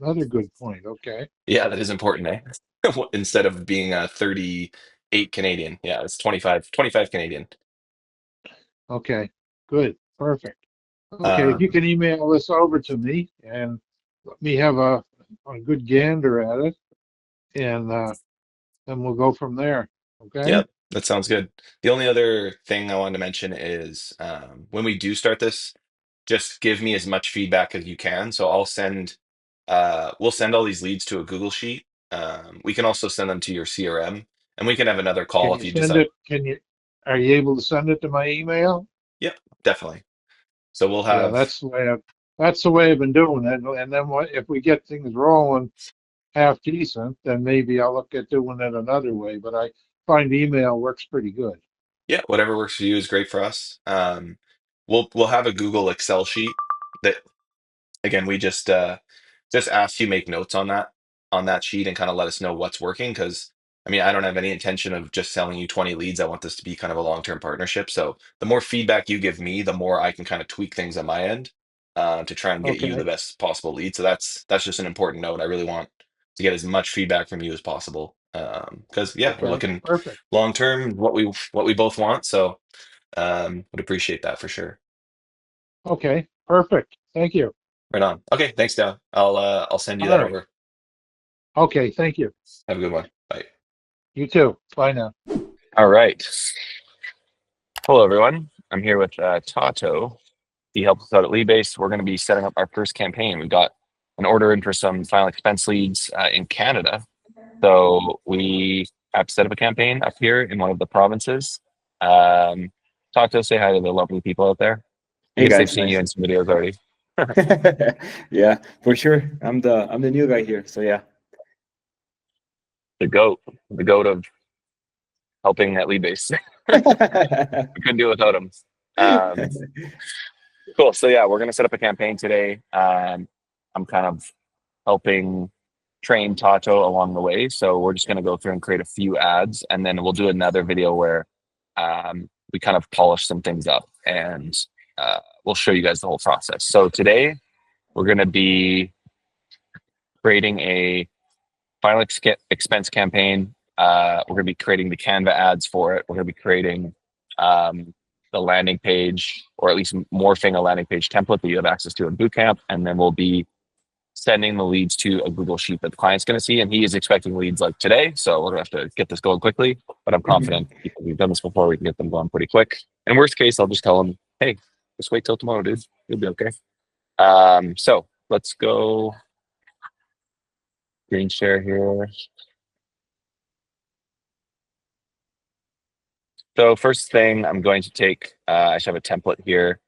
another good point. Okay. Yeah, that is important, eh? Instead of being 38 Canadian. Yeah, it's 25 Canadian. Okay. Good. Perfect. Okay, if you can email this over to me and let me have a good gander at it, and then we'll go from there. Yeah, Okay? that sounds good. The only other thing I wanted to mention is when we do start this, just give me as much feedback as you can. So we'll send all these leads to a Google Sheet. We can also send them to your CRM, and we can have another Can call if you you send decide. it? Are you able to send it to my email? Yep, definitely. So we'll Yeah, have, that's the way I've been doing it. And then if we get things rolling half decent, then maybe I'll look at doing it another way. But I find email works pretty good. yeah, whatever works for you is great for us. We'll have a Google Excel sheet that again we just ask you make notes on that sheet and kind of let us know what's working because I mean I don't have any intention of just selling you 20 leads. I want this to be kind of a long-term partnership. So the more feedback you give me, the more I can kind of tweak things on my end to try and get you the Okay. best possible lead. So that's just an important note. I really want to get as much feedback from you as possible because yeah, we're Okay. looking Perfect. long term what we both want. So would appreciate that for sure. Okay. Perfect. Thank you. Right on. Okay, thanks, Dow. I'll send you All that right. over. Okay. Thank you. Have a good one. Bye. You too. Bye now. All right. Hello, everyone. I'm here with Tato. He helps us out at Leadbase. We're going to be setting up our first campaign. We got an order in for some final expense leads in Canada. So we have to set up a campaign up here in one of the provinces. Tato, say hi to the lovely people out there. I Hey guess they've guys, seen you nice. in some videos already. Yeah, for sure. I'm the new guy here, so yeah. The goat of helping at Leadbase. We couldn't do it without him. Um, Cool. So yeah, we're gonna set up a campaign today. I'm kind of helping train Tato along the way. So we're just gonna go through and create a few ads, and then we'll do another video where we kind of polish some things up, and we'll show you guys the whole process. So today we're gonna be creating a final expense campaign. We're gonna be creating the Canva ads for it. We're gonna be creating the landing page, or at least morphing a landing page template that you have access to in Bootcamp, and then we'll be sending the leads to a Google Sheet that the client's going to see, and he is expecting leads like today, so we're going to have to get this going quickly. But I'm confident because we've done this before, we can get them going pretty quick. And worst case, I'll just tell him, "Hey, just wait till tomorrow, dude. You'll be okay." So let's go screen share here. So first thing, I'm going to take. I should have a template here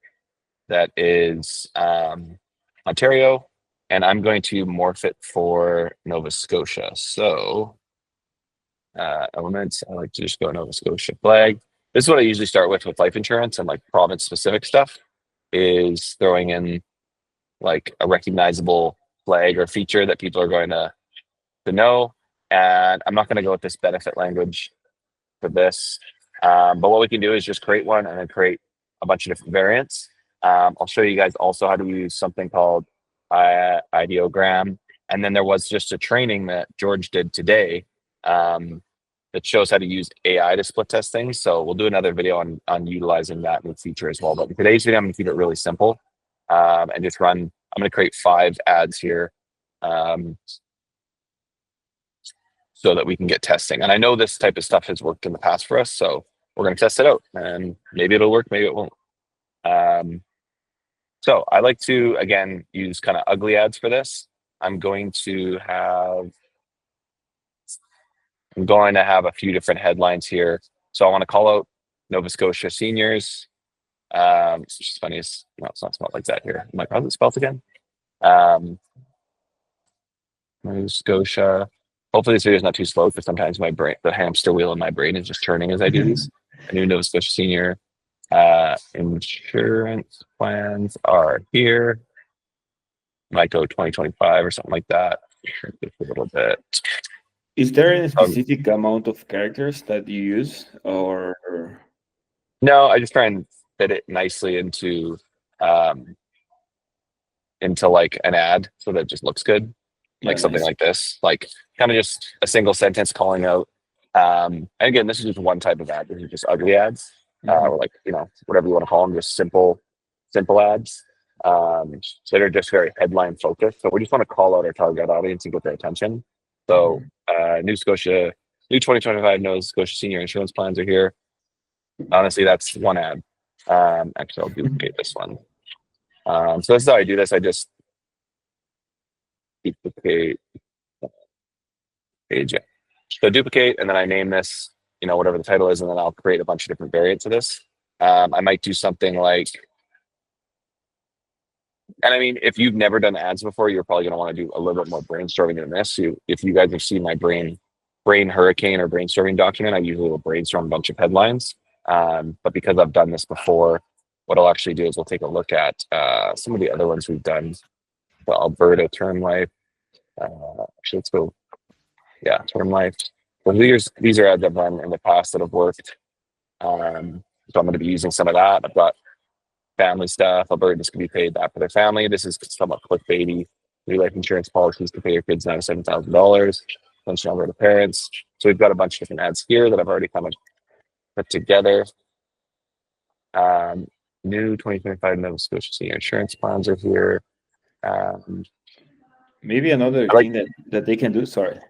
that is Ontario, and I'm going to morph it for Nova Scotia. So elements, I like to just go Nova Scotia flag. This is what I usually start with life insurance and like province specific stuff, is throwing in like a recognizable flag or feature that people are going to know. And I'm not going to go with this benefit language for this. But what we can do is just create one and then create a bunch of different variants. I'll show you guys also how to use something called ideogram. And then there was just a training that George did today that shows how to use AI to split test things. So we'll do another video on utilizing that new feature as well. But in today's video, I'm going to keep it really simple and just run. I'm going to create 5 ads here. So that we can get testing. And I know this type of stuff has worked in the past for us, so we're going to test it out, and maybe it'll work, maybe it won't. So I like to, again, use kind of ugly ads for this. I'm going to have a few different headlines here. So I want to call out Nova Scotia seniors. It's just funny. No, it's not spelled like that here. I'm like, how's it spelled again? Nova Scotia. Hopefully this video is not too slow because sometimes my brain, the hamster wheel in my brain is just turning as I do these. A new Nova Scotia senior insurance plans are here. Might go 2025 or something like that. Shrink this a little bit. Is there a specific amount of characters that you use, or? No, I just try and fit it nicely into like an ad so that it just looks good. Like Yeah, something nice. like this, like kind of just a single sentence calling out. And again, this is just one type of ad. This is just ugly ads, or like, whatever you want to call them, just simple ads. that are just very headline focused. So we just want to call out our target audience and get their attention. So New 2025 Nova Scotia Senior Insurance Plans are here. Honestly, that's one ad. Actually, I'll duplicate this one. So this is how I do this. I just duplicate page. So duplicate, and then I name this, whatever the title is, and then I'll create a bunch of different variants of this. I might do something like, and I mean, if you've never done ads before, you're probably going to want to do a little bit more brainstorming than this. If you guys have seen my brain hurricane or brainstorming document, I usually will brainstorm a bunch of headlines. But because I've done this before, what I'll actually do is we'll take a look at some of the other ones we've done. The Alberta term life. Actually, let's go. Yeah, term life. So these are ads I've run in the past that have worked. So I'm going to be using some of that. I've got family stuff. Albertans can be paid that for their family. This is somewhat clickbaity. New life insurance policies to pay your kids $97,000. Pension Alberta parents. So we've got a bunch of different ads here that I've already kind of put together. New 2025 Nova Scotia Senior Insurance Plans are here. Maybe another thing that they can do. Sorry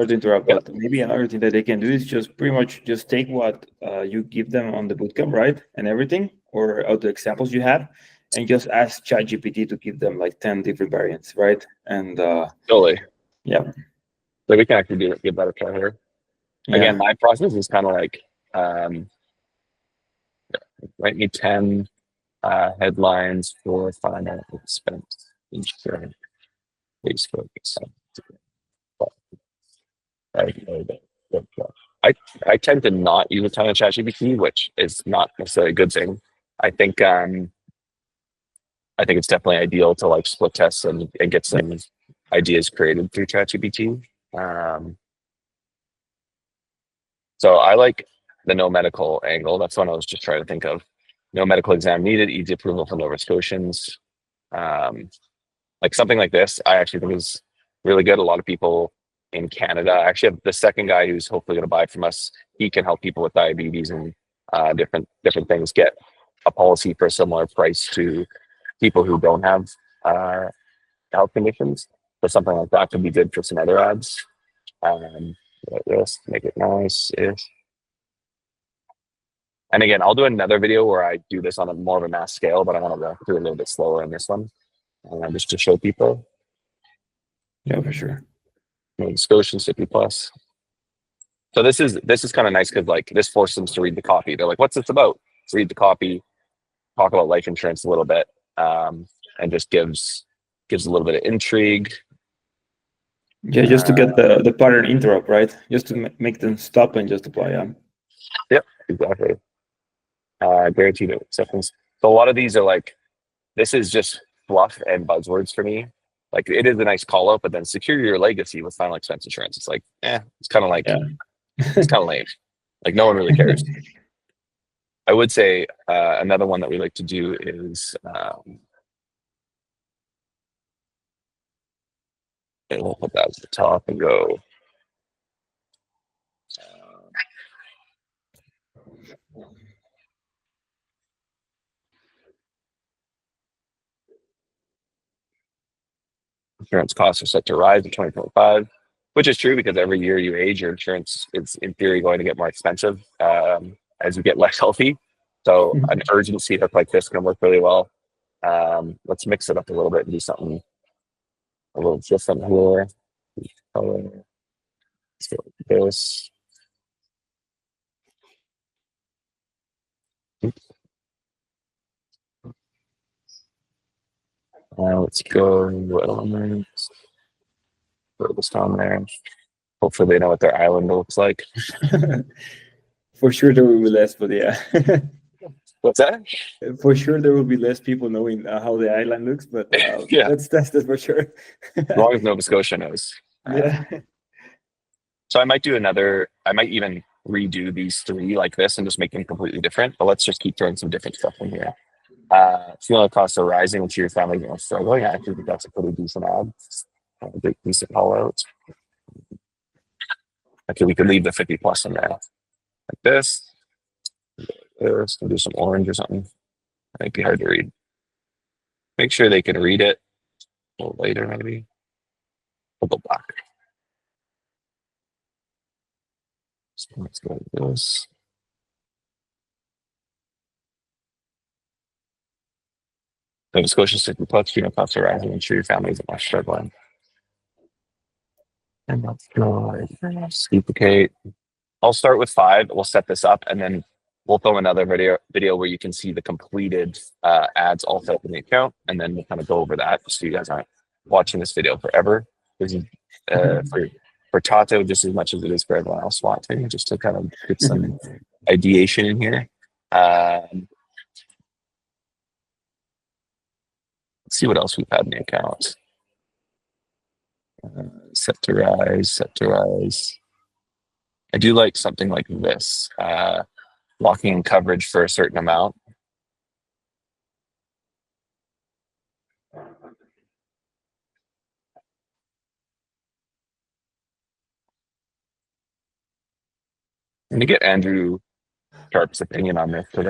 to interrupt, but maybe another thing that they can do is just pretty much just take what you give them on the bootcamp, right, and everything, or out the examples you had, and just ask ChatGPT to give them like 10 different variants, right? And totally, yeah. So we can actually give that a try here. Yeah. Again, my process is kind of like write me 10 headlines for final expense insurance. Facebook. I tend to not use a ton of ChatGPT, which is not necessarily a good thing. I think it's definitely ideal to like split test and get some ideas created through ChatGPT. So I like the no medical angle. That's what I was just trying to think of. No medical exam needed, easy approval for Nova Scotians. Like something like this, I actually think is really good. A lot of people in Canada, I actually have the second guy who's hopefully going to buy from us. He can help people with diabetes and different things get a policy for a similar price to people who don't have health conditions. So something like that could be good for some other ads. Like this, make it nice. And again, I'll do another video where I do this on a more of a mass scale, but I want to go through a little bit slower in this one. Just to show people. Yeah, for sure. Scotian 50 plus. So this is kind of nice because like this forces them to read the copy. They're like, "What's this about?" So read the copy, talk about life insurance a little bit, and just gives a little bit of intrigue. Yeah, just to get the pattern interrupt, right? Just to make them stop and just apply. Yeah. Yep, exactly. Guaranteed acceptance. So a lot of these are like, this is just fluff and buzzwords for me. Like it is a nice call out, but then secure your legacy with final expense insurance. It's like, it's kind of like, it's kind of lame. Like no one really cares. I would say another one that we like to do is, and we'll put that at the top and go. Insurance costs are set to rise in 2025, which is true because every year you age, your insurance is in theory going to get more expensive as you get less healthy. So an urgency hook like this can work really well. Let's mix it up a little bit and do something a little different here. Let's go like this. Let's go elements. Put this down there. Hopefully they know what their island looks like. For sure there will be less, but yeah. What's that? For sure there will be less people knowing how the island looks, but yeah, let's test it for sure. As long as Nova Scotia knows. Yeah. So I might even redo these three like this and just make them completely different, but let's just keep throwing some different stuff in here. Fuel costs are rising, which your family is struggling. I think that's a pretty decent ad. A big decent call out. Okay, we could leave the 50 plus in there. Like this. Let's do some orange or something. It might be hard to read. Make sure they can read it a little later, maybe. We'll go back. So let's go with this. Nova Scotia City Plus, costs are rising. Ensure your family isn't much struggling. And let's go duplicate. I'll start with 5. We'll set this up, and then we'll film another video where you can see the completed ads all set up in the account, and then we'll kind of go over that so you guys aren't watching this video forever. This is for Tato just as much as it is for everyone else watching, just to kind of get some ideation in here. Let's see what else we've had in the account. Set to rise. I do like something like this, locking in coverage for a certain amount. I'm gonna get Andrew Sharp's opinion on this because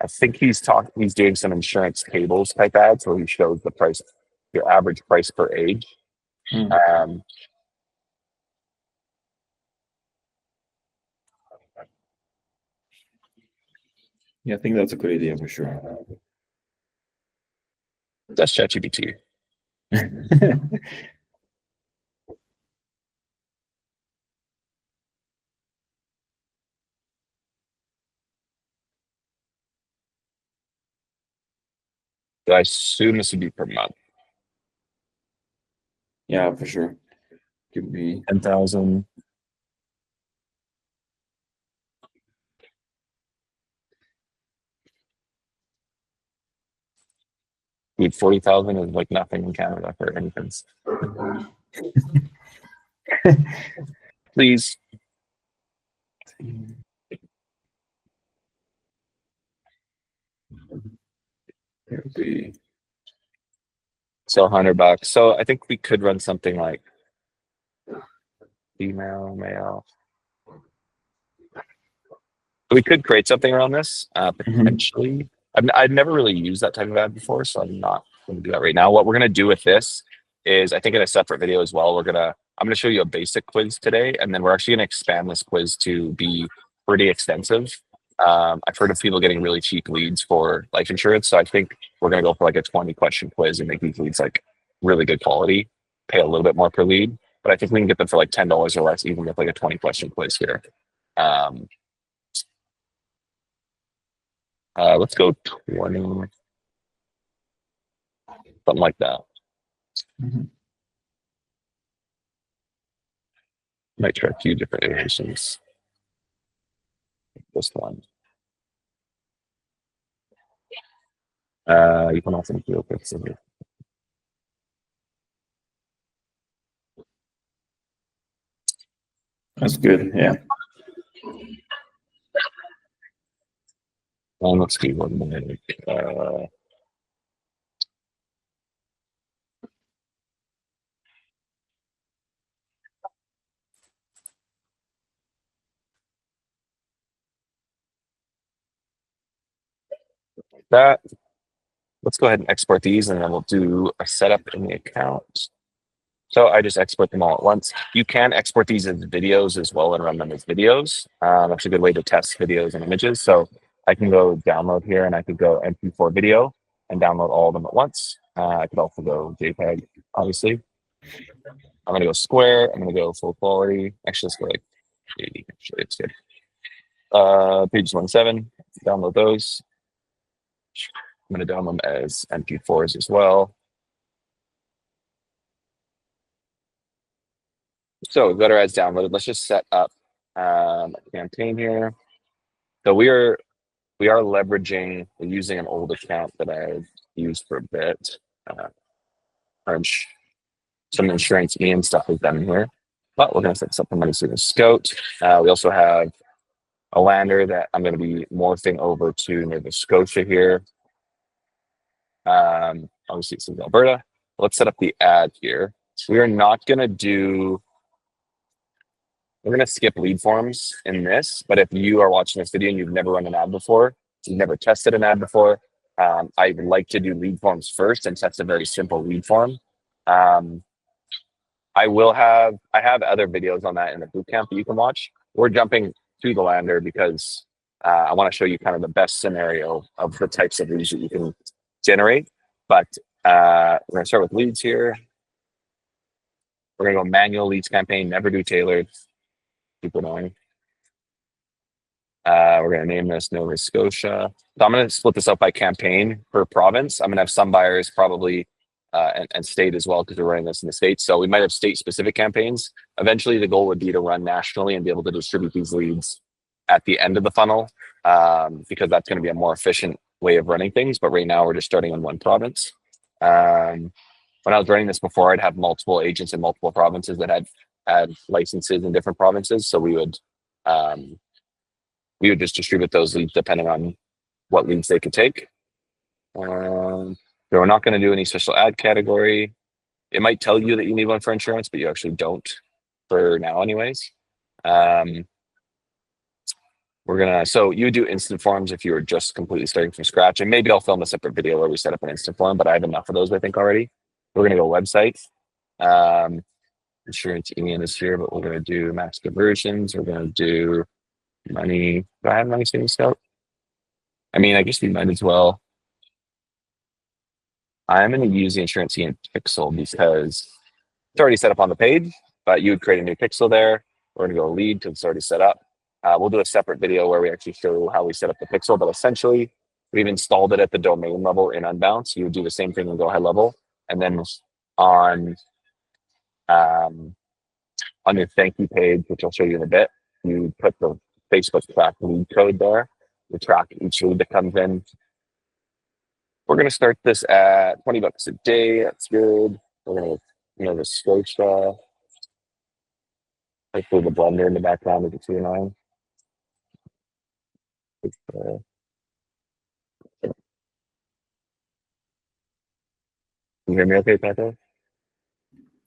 I think he's doing some insurance tables type ads where he shows the price, your average price per age. Yeah, I think that's a good idea for sure. That's ChatGPT. So I assume this would be per month. Yeah, for sure. Could be 10,000. Dude, 40,000 is like nothing in Canada for infants. Please. Could be. So $100. So I think we could run something like female, male. We could create something around this potentially. I've never really used that type of ad before, so I'm not going to do that right now. What we're going to do with this is, I think in a separate video as well, I'm going to show you a basic quiz today, and then we're actually going to expand this quiz to be pretty extensive. I've heard of people getting really cheap leads for life insurance, so I think we're going to go for like a 20-question quiz and make these leads like really good quality, pay a little bit more per lead, but I think we can get them for like $10 or less, even with like a 20-question quiz here. Let's go 20, something like that. Might try a few different iterations. This one. You can also do it. That's good. Yeah. Let's do 1 minute. Like that. Let's go ahead and export these, and then we'll do a setup in the account. So I just export them all at once. You can export these as videos as well and run them as videos. That's a good way to test videos and images. So I can go download here, and I could go MP4 video and download all of them at once. I could also go JPEG, obviously. I'm going to go square. I'm going to go full quality. Actually, let's go like 80. Actually, it's good. Pages 1.7. Download those. I'm going to download them as MP4s as well. So we've got our ads downloaded. Let's just set up a campaign here. So we are leveraging, we're using an old account that I've used for a bit. Some insurance Ian stuff is done here, but we're going to set something as soon as Scout. We also have a lander that I'm going to be morphing over to Nova Scotia here. Obviously, this is Alberta. Let's set up the ad here. We are not going to do. We're going to skip lead forms in this, but if you are watching this video and you've never run an ad before, you've never tested an ad before, I like to do lead forms first, and test a very simple lead form. I have other videos on that in the bootcamp that you can watch. We're jumping to the lander because I want to show you kind of the best scenario of the types of leads that you can generate. But we're going to start with leads here. We're going to go manual leads campaign, never do tailored. Keep it on. We're going to name this Nova Scotia. So I'm going to split this up by campaign per province. I'm going to have some buyers probably and state as well, because we're running this in the States. So we might have state specific campaigns. Eventually, the goal would be to run nationally and be able to distribute these leads at the end of the funnel, because that's going to be a more efficient way of running things. But right now, we're just starting in one province. When I was running this before, I'd have multiple agents in multiple provinces that had licenses in different provinces. So we would just distribute those leads depending on what leads they could take. So we're not going to do any special ad category. It might tell you that you need one for insurance, but you actually don't for now anyways. So you would do instant forms if you were just completely starting from scratch. And maybe I'll film a separate video where we set up an instant form, but I have enough of those, I think, already. We're going to go website. Insurance Ian is here, but we're going to do max conversions. We're going to do money. Do I have money savings scout? I mean, I guess we might as well. I'm going to use the Insurance Ian pixel because it's already set up on the page, but you would create a new pixel there. We're going to go lead because it's already set up. We'll do a separate video where we actually show how we set up the pixel, but essentially we've installed it at the domain level in Unbound. So you would do the same thing and go high level. And then on your thank you page, which I'll show you in a bit, you put the Facebook track lead code there. You track each lead that comes in. We're going to start this at $20 a day. That's good. We're going to, Nova Scotia. Hopefully the blender in the background is a 2.9. Can you hear me okay, Pato?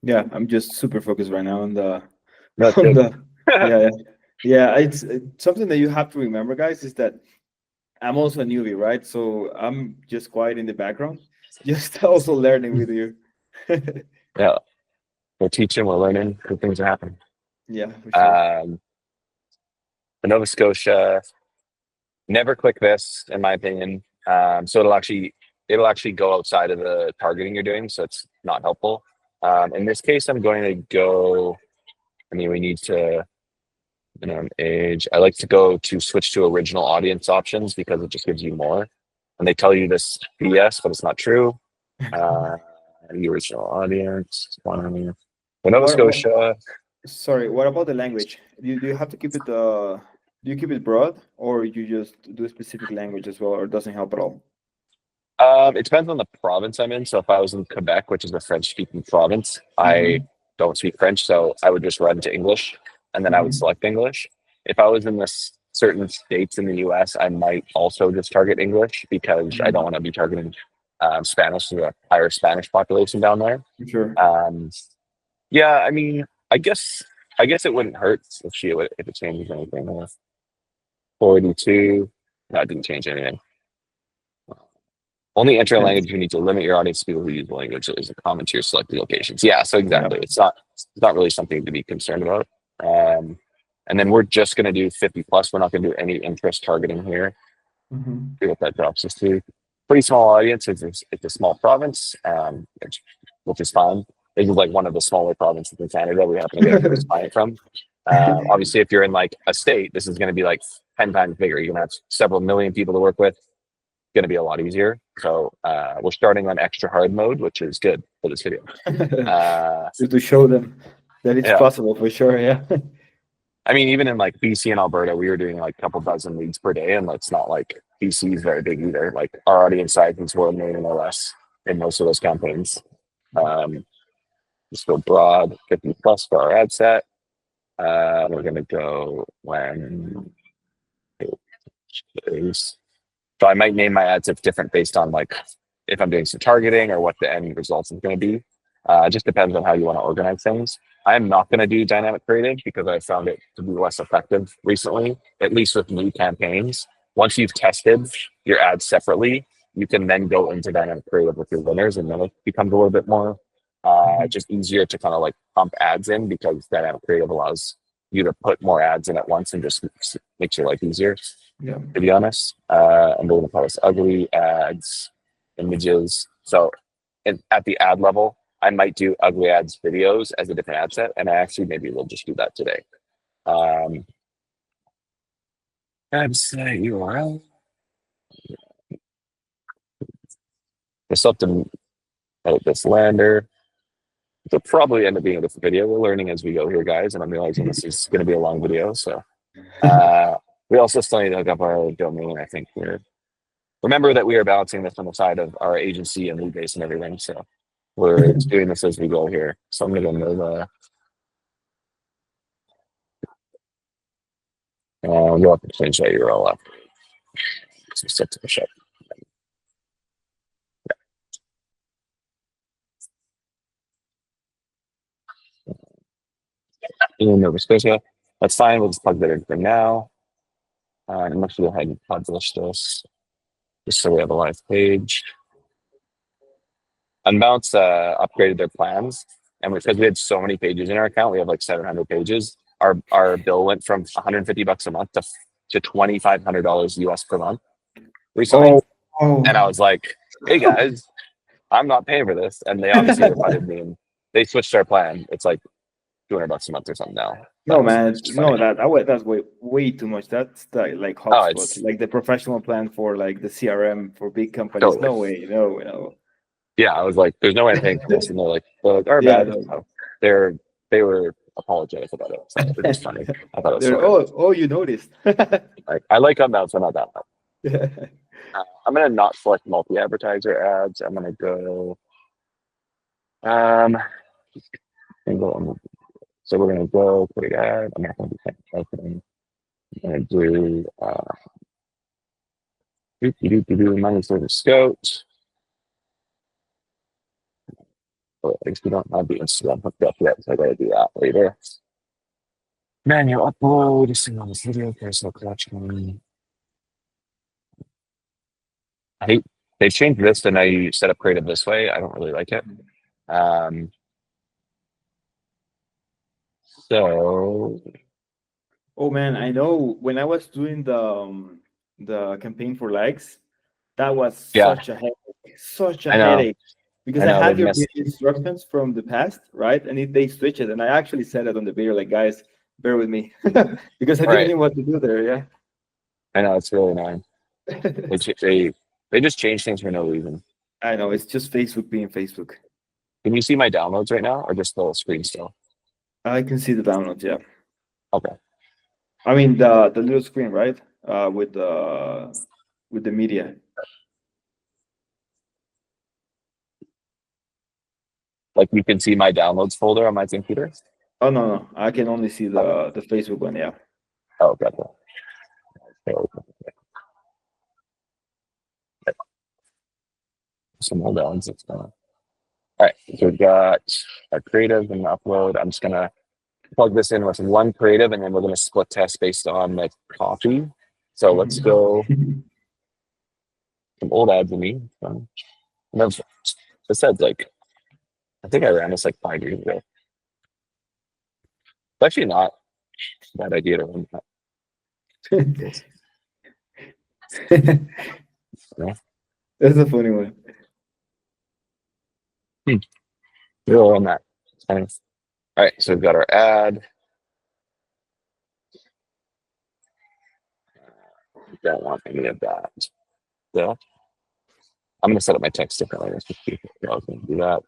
Yeah, I'm just super focused right now on the, That's on good. yeah. It's something that you have to remember, guys, is that I'm also a newbie, right? So I'm just quiet in the background, just also learning with you. Yeah, we're teaching, we're learning, good things are happening. Yeah, for sure. The Nova Scotia, never click this, in my opinion. So it'll actually go outside of the targeting you're doing, so it's not helpful. In this case, I'm going to go. I mean, we need to. Age. I like to go to switch to original audience options because it just gives you more. And they tell you this BS, but it's not true. The original audience. The Nova Scotia. Sorry, what about the language? Do you have to keep it? Do you keep it broad, or you just do a specific language as well, or it doesn't help at all? It depends on the province I'm in. So if I was in Quebec, which is a French-speaking province, I don't speak French, so I would just run to English, and then I would select English. If I was in certain states in the US, I might also just target English because I don't want to be targeting Spanish. There's a higher Spanish population down there. Sure. Yeah, I mean, I guess it wouldn't hurt if it changes anything. 42. No, it didn't change anything. Only enter a language you need to limit your audience to people who use the language that is common to your selected locations. Yeah, so exactly. It's not really something to be concerned about. And then we're just going to do 50 plus. We're not going to do any interest targeting here. See what that drops us to. Pretty small audience. It's a small province, which is fine. This is like one of the smaller provinces in Canada we happen to get a first client from. Obviously, if you're in like a state, this is going to be like 10 times bigger. You're going to have several million people to work with. Going to be a lot easier. So we're starting on extra hard mode, which is good for this video. To show them that it's possible for sure. Yeah. I mean, even in like BC and Alberta, we were doing like a couple dozen leads per day, and it's not like BC is very big either. Like our audience sizes were 1 million or less in most of those campaigns. Just go broad, 50 plus for our ad set. We're going to go when. So I might name my ad sets different based on like if I'm doing some targeting or what the end results is going to be. It just depends on how you want to organize things. I am not going to do dynamic creative because I found it to be less effective recently, at least with new campaigns. Once you've tested your ads separately, you can then go into dynamic creative with your winners, and then it becomes a little bit more just easier to kind of like pump ads in, because dynamic creative allows you to put more ads in at once and just makes your life easier, Yeah. to be honest. And we're going to call this ugly ads, images. So at the ad level, I might do ugly ads videos as a different ad set, and I actually maybe will just do that today. Ad set URL. I still have to edit this lander. It'll probably end up being a different video. We're learning as we go here, guys, and I'm realizing this is going to be a long video. So we also still need to hook up our domain. I think remember that we are balancing this on the side of our agency and Leadbase and everything. So we're doing this as we go here. So I'm going to go move. You'll have to change that URL up. So set to the show. In Nova Scotia. That's fine. We'll just plug that in for now. I'm going to go ahead and publish this just so we have a live page. Unbounce upgraded their plans, and because we had so many pages in our account, we have like 700 pages. Our bill went from $150 a month to $2,500 US per month recently. Oh. And I was like, "Hey guys, I'm not paying for this," and they obviously refunded me, and they switched our plan. It's like $200 a month or something now. No, man, no, that's way too much. That's like HubSpot, like the professional plan for like the CRM for big companies. Totally. No way, no. Yeah, I was like, "There's no way I'm paying for this," and they're like, "Our Yeah, bad." no. They were apologetic about it. So it was funny. I thought it was funny. Oh, you noticed. Like, I like Unbounce, so not that much. Yeah. I'm gonna not select multi-advertiser ads. I'm gonna go. So we're gonna go create ad. I'm not gonna do marketing. I'm gonna do money for the scout. Oh, I guess we don't have the Instagram hooked up yet, so I gotta do that later. Manual upload, single this video, personal collection. I hate they've changed this to now you set up creative this way. I don't really like it. So Oh man, I know when I was doing the campaign for likes, that was such a headache because I had your instructions from the past, right? And they switched it, and I actually said it on the video, like, guys, bear with me, because I didn't know what to do there. Yeah, I know, it's really annoying. They just change things for no reason. I know, it's just Facebook being Facebook. Can you see my downloads right now, or just the screen still? I can see the downloads. Yeah. Okay. I mean the little screen, right? With the media. Like, you can see my downloads folder on my computer? Oh no, I can only see the Facebook one. Yeah. Oh, gotcha. Some hold on. All right, so we've got our creative and upload. I'm just gonna plug this in with one creative, and then we're gonna split test based on the copy. So let's go some old ads to me. This ad's like, I think I ran this like 5 years ago. It's actually not a bad idea to run that. Yeah. That's a funny one. We'll run that. All right, so we've got our ad. Don't want any of that. Yeah. I'm going to set up my text differently. Let's just keep it. I was going to do that.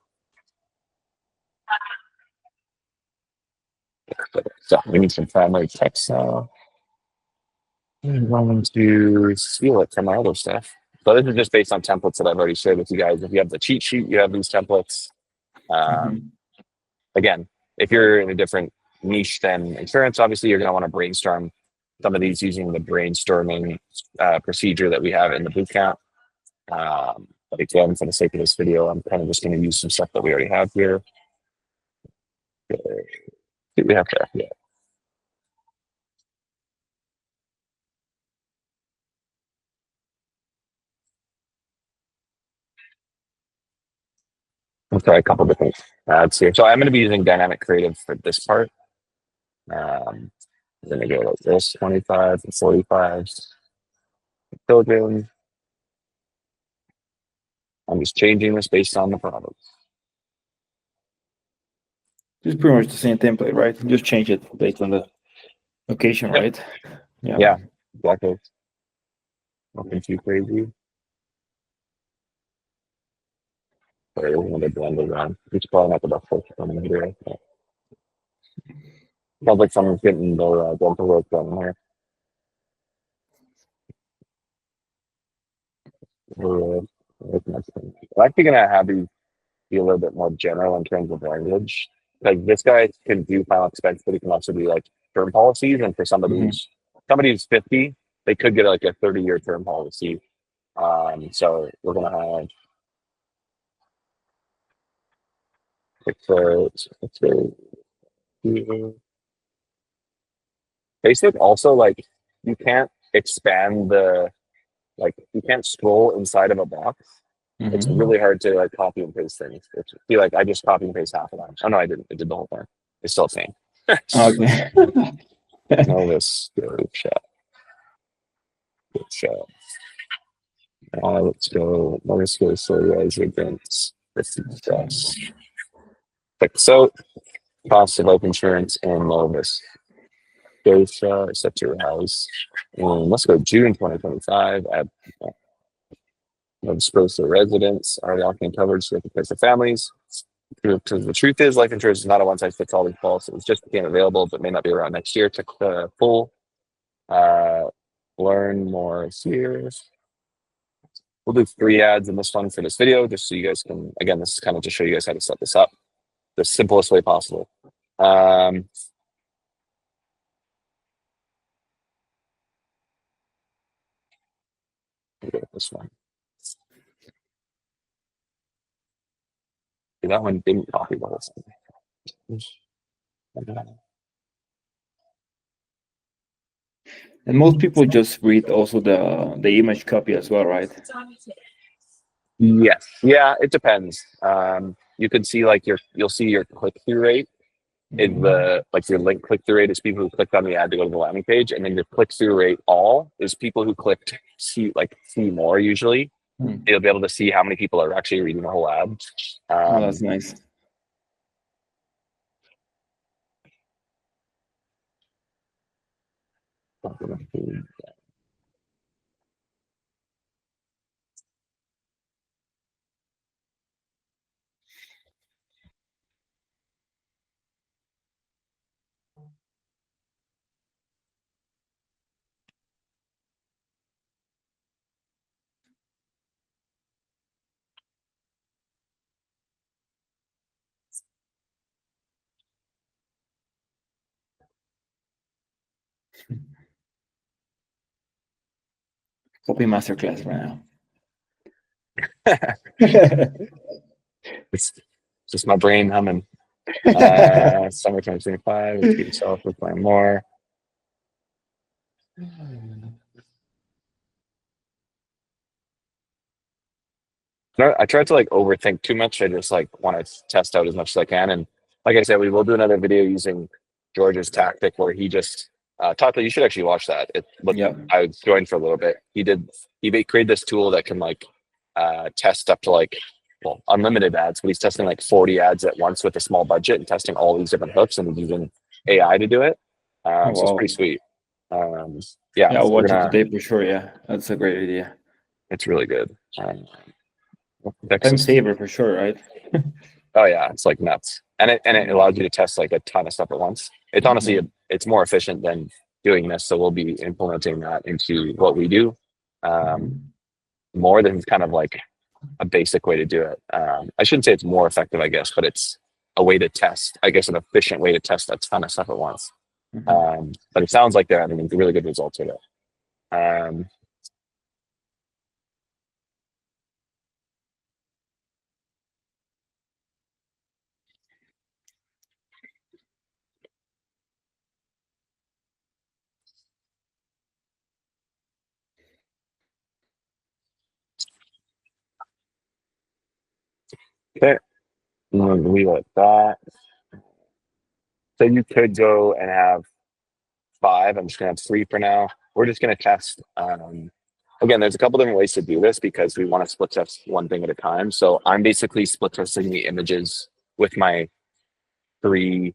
So we need some primary text now. I'm going to steal it from my other stuff. So this is just based on templates that I've already shared with you guys. If you have the cheat sheet, you have these templates. Again, if you're in a different niche than insurance, obviously you're going to want to brainstorm some of these using the brainstorming procedure that we have in the bootcamp. But again, for the sake of this video, I'm kind of just going to use some stuff that we already have here. We have to, yeah. I'll try a couple different ads here. So I'm going to be using dynamic creative for this part. I'm going to go like this, 25 and 45. Children. I'm just changing this based on the product. It's pretty much the same template, right? Just change it based on the location, Yep. right? Yeah, exactly. Nothing too crazy. Sorry, I want to blend it around. It's probably not the best place to come in here. Sounds like someone's getting their dental work done here. I'm actually going to have you be a little bit more general in terms of language. Like this guy can do final expense, but he can also do like term policies. And for somebody who's 50, they could get like a 30-year term policy. So we're going to have basic. Also, like you can't expand you can't scroll inside of a box. It's really hard to like copy and paste things. It's feel like I just copy and paste half of them. Oh no, I didn't. I did the whole thing. It's still the same. Okay. No, this good shot. Good shot. Let's go. Let's go. So guys, against this. So cost of life insurance and Novus. Go set your house. And let's go June 2025 at disposed to residents are locking coverage to place for families. Because the truth is, life insurance is not a one size fits all policy. It just became available, but may not be around next year. To full. Learn more here. We'll do 3 ads in this one for this video, just so you guys can. Again, this is kind of to show you guys how to set this up the simplest way possible. This one. That one didn't copy the whole thing. And most people just read also the image copy as well, right? Yes. Yeah, it depends. You could see like you'll see your click-through rate in the like your link click-through rate is people who clicked on the ad to go to the landing page, and then your click-through rate all is people who clicked see more usually. You'll be able to see how many people are actually reading the whole ad. Oh, that's nice. Copy masterclass right now. It's just my brain humming. Summer 2025. Let's get yourself. We're playing more. I tried to like overthink too much. I just like want to test out as much as I can. And like I said, we will do another video using George's tactic where he just Tato, you should actually watch that. I joined for a little bit. He created this tool that can like test up to like unlimited ads, but he's testing like 40 ads at once with a small budget and testing all these different hooks and using AI to do it. So it's pretty sweet. Yeah, I'll watch it today for sure. Yeah, that's a great idea. It's really good. Time saver for sure, right? Oh yeah, it's like nuts, and it allows you to test like a ton of stuff at once. It's honestly it's more efficient than doing this, so we'll be implementing that into what we do more than kind of like a basic way to do it. I shouldn't say it's more effective, I guess, but it's a way to test, I guess, an efficient way to test a ton of stuff at once. But it sounds like they're having really good results with it. Okay. leave it at that. So you could go and have 5. I'm just gonna have 3 for now. We're just gonna test. Again, there's a couple different ways to do this because we want to split test one thing at a time. So I'm basically split testing the images with my 3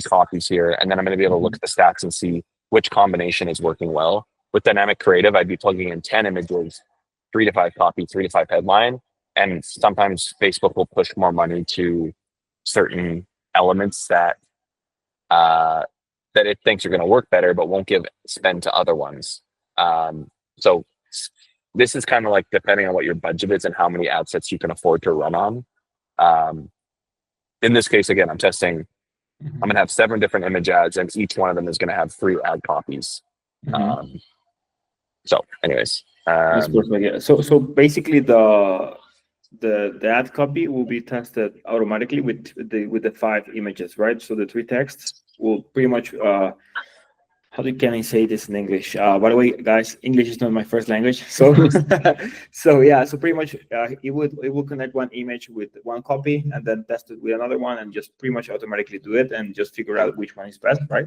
copies here, and then I'm going to be able to look at the stats and see which combination is working well. With dynamic creative, I'd be plugging in 10 images, 3 to 5 copy, 3 to 5 headline, and sometimes Facebook will push more money to certain elements that that it thinks are going to work better, but won't give spend to other ones. So this is kind of like depending on what your budget is and how many ad sets you can afford to run on. In this case, again, I'm testing. I'm going to have 7 different image ads, and each one of them is going to have 3 ad copies. So, anyways, That's perfect. Yeah. So basically, the ad copy will be tested automatically with the 5 images, right? So the 3 texts will pretty much how can I say this in English? By the way, guys, English is not my first language, so so yeah, so pretty much it will connect one image with one copy and then test it with another one and just pretty much automatically do it and just figure out which one is best, right?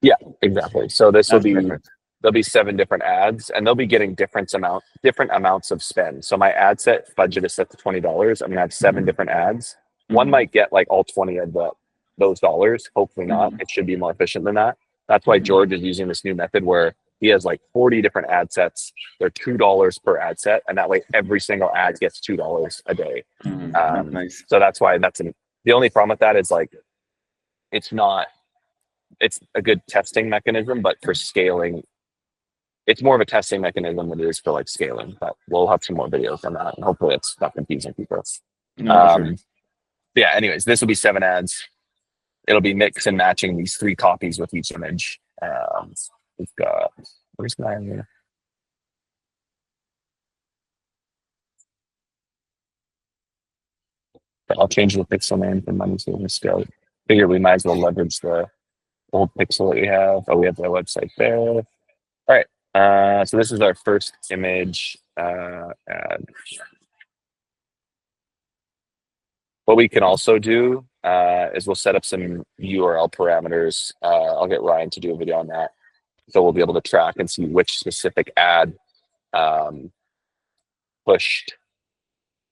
Yeah, exactly. So this will That's be perfect. there'll be 7 different ads, and they'll be getting different amounts of spend. So my ad set budget is set to $20. I'm gonna have 7 different ads. One might get like all 20 of those dollars. Hopefully not. It should be more efficient than that. That's why George is using this new method where he has like 40 different ad sets. They're $2 per ad set, and that way every single ad gets $2 a day. Nice. So that's why the only problem with that is like it's a good testing mechanism, but for scaling, it's more of a testing mechanism than it is for like scaling. But we'll have some more videos on that, and hopefully it's not confusing people. No, for sure. Yeah. Anyways, this will be 7 ads. It'll be mix and matching these 3 copies with each image. We've got, where's my here? I'll change the pixel name from money to scale. Figure we might as well leverage the old pixel that we have. Oh, we have the website there. All right. So this is our first image ad. What we can also do is we'll set up some URL parameters. I'll get Ryan to do a video on that. So we'll be able to track and see which specific ad pushed.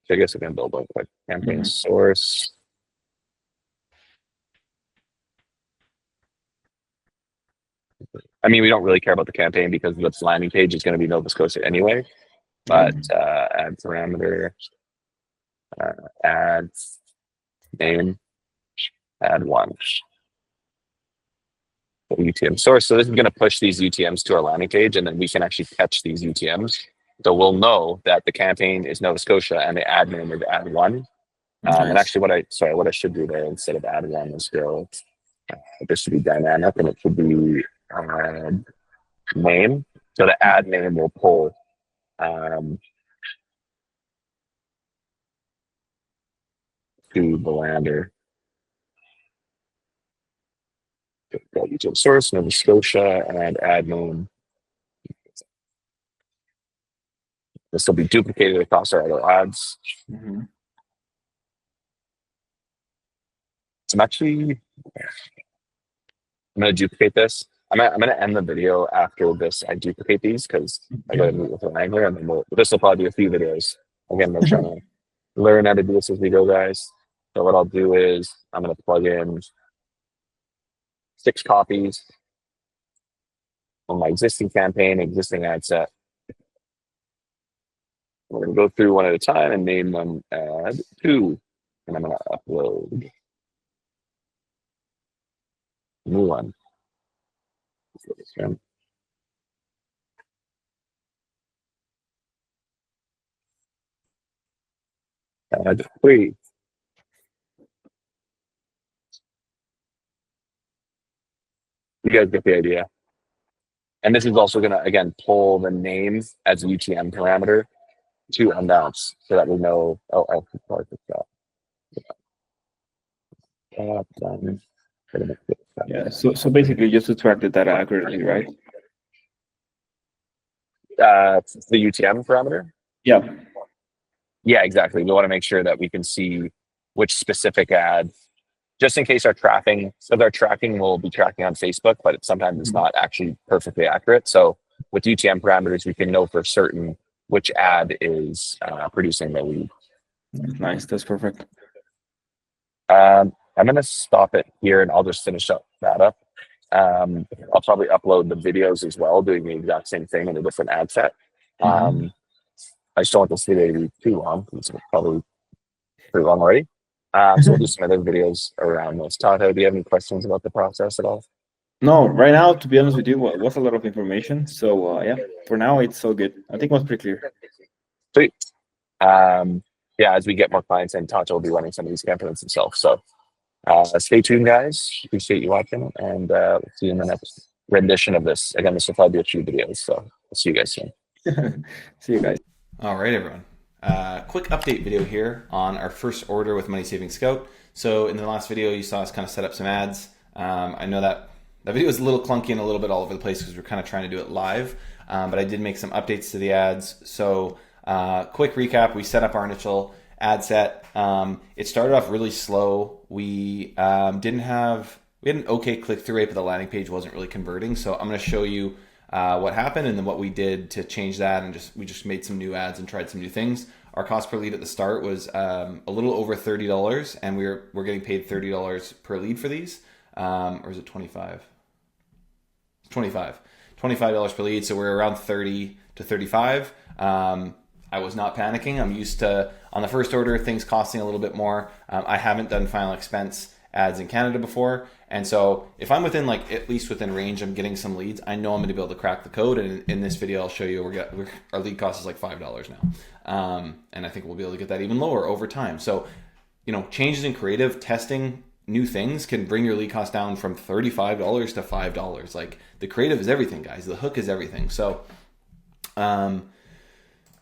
So I guess we can build a quick campaign source. I mean, we don't really care about the campaign because the landing page is going to be Nova Scotia anyway. But ad parameter, ad name, ad 1. UTM source. So this is going to push these UTMs to our landing page, and then we can actually catch these UTMs. So we'll know that the campaign is Nova Scotia and the ad name is ad 1. And actually, what I should do there instead of ad 1 is go. This should be dynamic, and it should be name. So the ad name will pull. To the lander. YouTube source, Nova Scotia, and ad name. This will be duplicated across our other ads. I'm going to duplicate this. I'm going to end the video after this. I duplicate these because I got to meet with an angler, and then this will probably be a few videos. Again, we're trying to learn how to do this as we go, guys. So what I'll do is I'm going to plug in 6 copies on my existing campaign, existing ad set. We're going to go through one at a time and name them ad 2. And I'm going to upload a new one. Ad 3. You guys get the idea. And this is also going to, again, pull the name as a UTM parameter to unbounce so that we know, I'll start this out. Yeah, so basically just to track the data accurately, right? The UTM parameter? Yeah. Yeah, exactly. We want to make sure that we can see which specific ad, just in case our tracking, so our tracking will be tracking on Facebook, but sometimes it's not actually perfectly accurate. So with UTM parameters, we can know for certain which ad is producing the lead. Nice, that's perfect. I'm going to stop it here and I'll just finish up that up. I'll probably upload the videos as well, doing the exact same thing in a different ad set. I just don't want this video to be too long. It's probably pretty long already. So we'll do some other videos around this. Tato, do you have any questions about the process at all? No, right now, to be honest with you, was a lot of information. So yeah, for now, it's so good. I think it was pretty clear. Sweet. Yeah, as we get more clients in, Tato will be running some of these campaigns himself. So stay tuned, guys. Appreciate you watching, and we'll see you in the next rendition of this. Again, this will probably be a few videos, so we'll see you guys soon. See you guys. All right, everyone. Quick update video here on our first order with Money Saving Scout. So in the last video, you saw us kind of set up some ads. I know that video was a little clunky and a little bit all over the place because we're kind of trying to do it live, but I did make some updates to the ads. So quick recap, we set up our initial ad set. It started off really slow. We had an okay click-through rate, but the landing page wasn't really converting. So I'm going to show you what happened and then what we did to change that, and we just made some new ads and tried some new things. Our cost per lead at the start was a little over $30, and we're getting paid $30 per lead for these, or is it 25? $25 per lead. So we're around 30 to 35. I was not panicking. I'm used to, on the first order, things costing a little bit more. I haven't done final expense ads in Canada before. And so if I'm within, like, at least within range, I'm getting some leads, I know I'm going to be able to crack the code. And in this video, I'll show you our lead cost is like $5 now. And I think we'll be able to get that even lower over time. So, changes in creative, testing new things can bring your lead cost down from $35 to $5. Like, the creative is everything, guys. The hook is everything. So, again,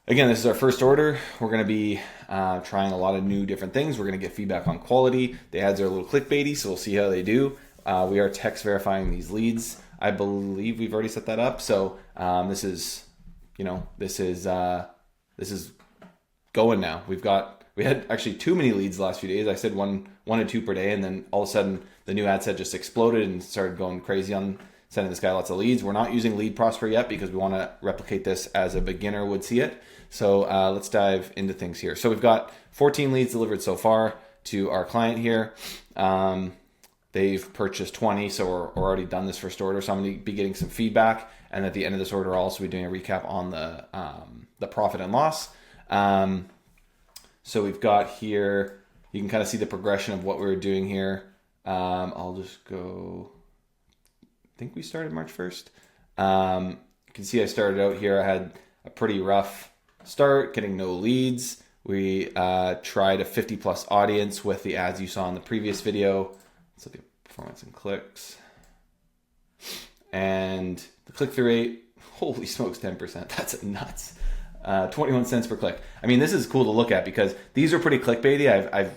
this is our first order. We're going to be trying a lot of new different things. We're going to get feedback on quality. The ads are a little clickbaity, so we'll see how they do. We are text verifying these leads. I believe we've already set that up. So this is going now. We had actually too many leads the last few days. I said one and two per day, and then all of a sudden the new ad set just exploded and started going crazy on sending this guy lots of leads. We're not using Lead Prosper yet because we want to replicate this as a beginner would see it. So let's dive into things here. So we've got 14 leads delivered so far to our client here. They've purchased 20, so we're already done this first order. So I'm going to be getting some feedback, and at the end of this order, I'll also be doing a recap on the profit and loss. So we've got here, you can kind of see the progression of what we're doing here. I'll just go, I think we started March 1st. You can see I started out here. I had a pretty rough start, getting no leads. We tried a 50 plus audience with the ads you saw in the previous video. Let's look at performance and clicks. And the click-through rate, holy smokes, 10%. That's nuts. 21 cents per click. I mean, this is cool to look at because these are pretty clickbaity.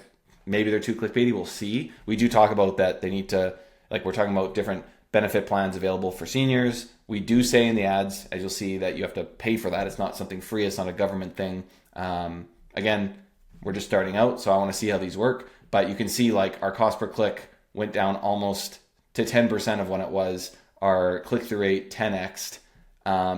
Maybe they're too clickbaity. We'll see. We do talk about that they need to, like, we're talking about different benefit plans available for seniors. We do say in the ads, as you'll see, that you have to pay for that. It's not something free. It's not a government thing. Again, we're just starting out, so I want to see how these work. But you can see, like, our cost per click went down almost to 10% of when it was. Our click-through rate 10x'd.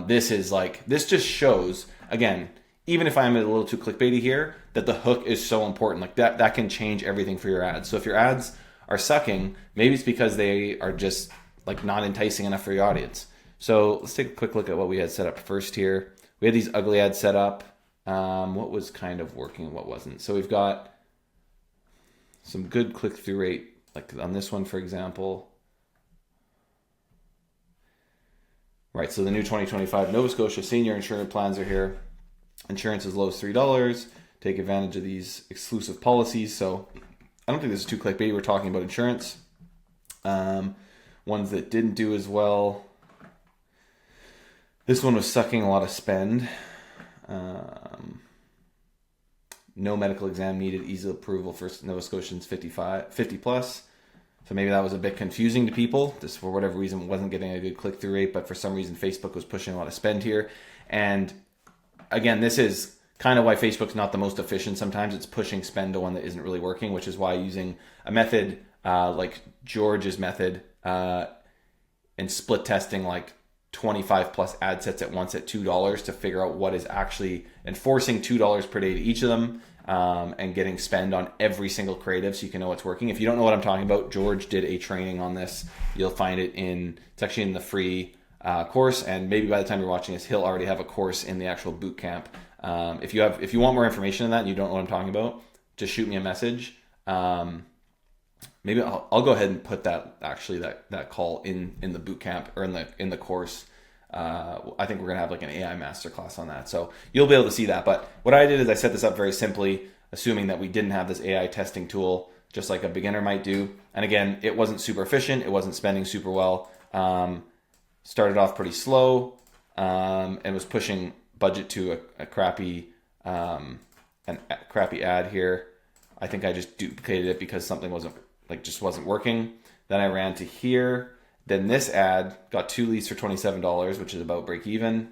This just shows, again, even if I'm a little too clickbaity here, that the hook is so important. Like, that can change everything for your ads. So if your ads are sucking, maybe it's because they are just, like, not enticing enough for your audience. So let's take a quick look at what we had set up first here. We had these ugly ads set up. What was kind of working and what wasn't. So we've got some good click-through rate, like on this one, for example. Right, so the new 2025 Nova Scotia senior insurance plans are here. Insurance as low as $3. Take advantage of these exclusive policies. So I don't think this is too clickbaity. We're talking about insurance. Ones that didn't do as well. This one was sucking a lot of spend. No medical exam needed, easy approval for Nova Scotians 50 plus. So maybe that was a bit confusing to people. This, for whatever reason, wasn't getting a good click-through rate, but for some reason Facebook was pushing a lot of spend here. And again, this is kind of why Facebook's not the most efficient. Sometimes it's pushing spend to one that isn't really working, which is why using a method like George's method and split testing like 25 plus ad sets at once at $2 to figure out what is actually enforcing $2 per day to each of them, and getting spend on every single creative so you can know what's working. If you don't know what I'm talking about, George did a training on this. You'll find it it's actually in the free course, and maybe by the time you're watching this, he'll already have a course in the actual boot camp. If you want more information on that and you don't know what I'm talking about, just shoot me a message. Maybe I'll go ahead and put that call in the boot camp or in the course. I think we're gonna have like an AI masterclass on that, so you'll be able to see that. But what I did is I set this up very simply, assuming that we didn't have this AI testing tool, just like a beginner might do. And again, it wasn't super efficient. It wasn't spending super well. Started off pretty slow, and was pushing budget to a crappy ad here. I think I just duplicated it because something just wasn't working. Then I ran to here. Then this ad got 2 leads for $27, which is about break even.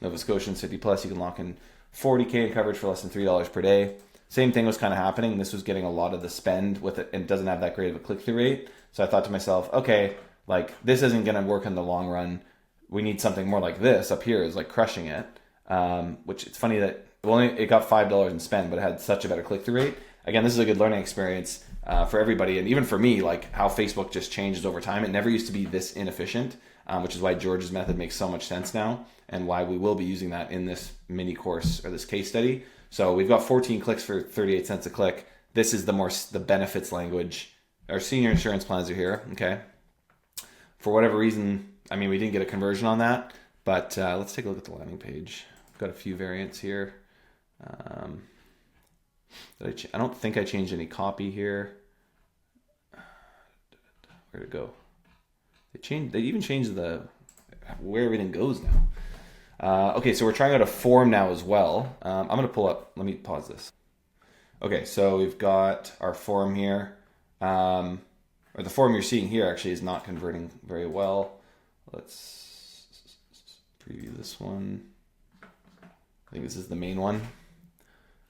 Nova Scotians 50 plus, you can lock in 40K in coverage for less than $3 per day. Same thing was kind of happening. This was getting a lot of the spend with it and doesn't have that great of a click-through rate. So I thought to myself, okay, like this isn't going to work in the long run. We need something more like this up here is like crushing it. Which it's funny that it got $5 in spend, but it had such a better click-through rate. Again, this is a good learning experience for everybody, and even for me, like how Facebook just changes over time. It never used to be this inefficient, which is why George's method makes so much sense now, and why we will be using that in this mini course or this case study. So we've got 14 clicks for 38 cents a click. This is the benefits language. Our senior insurance plans are here, okay? For whatever reason, I mean, we didn't get a conversion on that, but let's take a look at the landing page. I've got a few variants here. I don't think I changed any copy here. Where'd it go? They even changed where everything goes now. Okay, so we're trying out a form now as well. I'm gonna pull up, let me pause this. Okay, so we've got our form here. Or the form you're seeing here actually is not converting very well. Let's preview this one. I think this is the main one.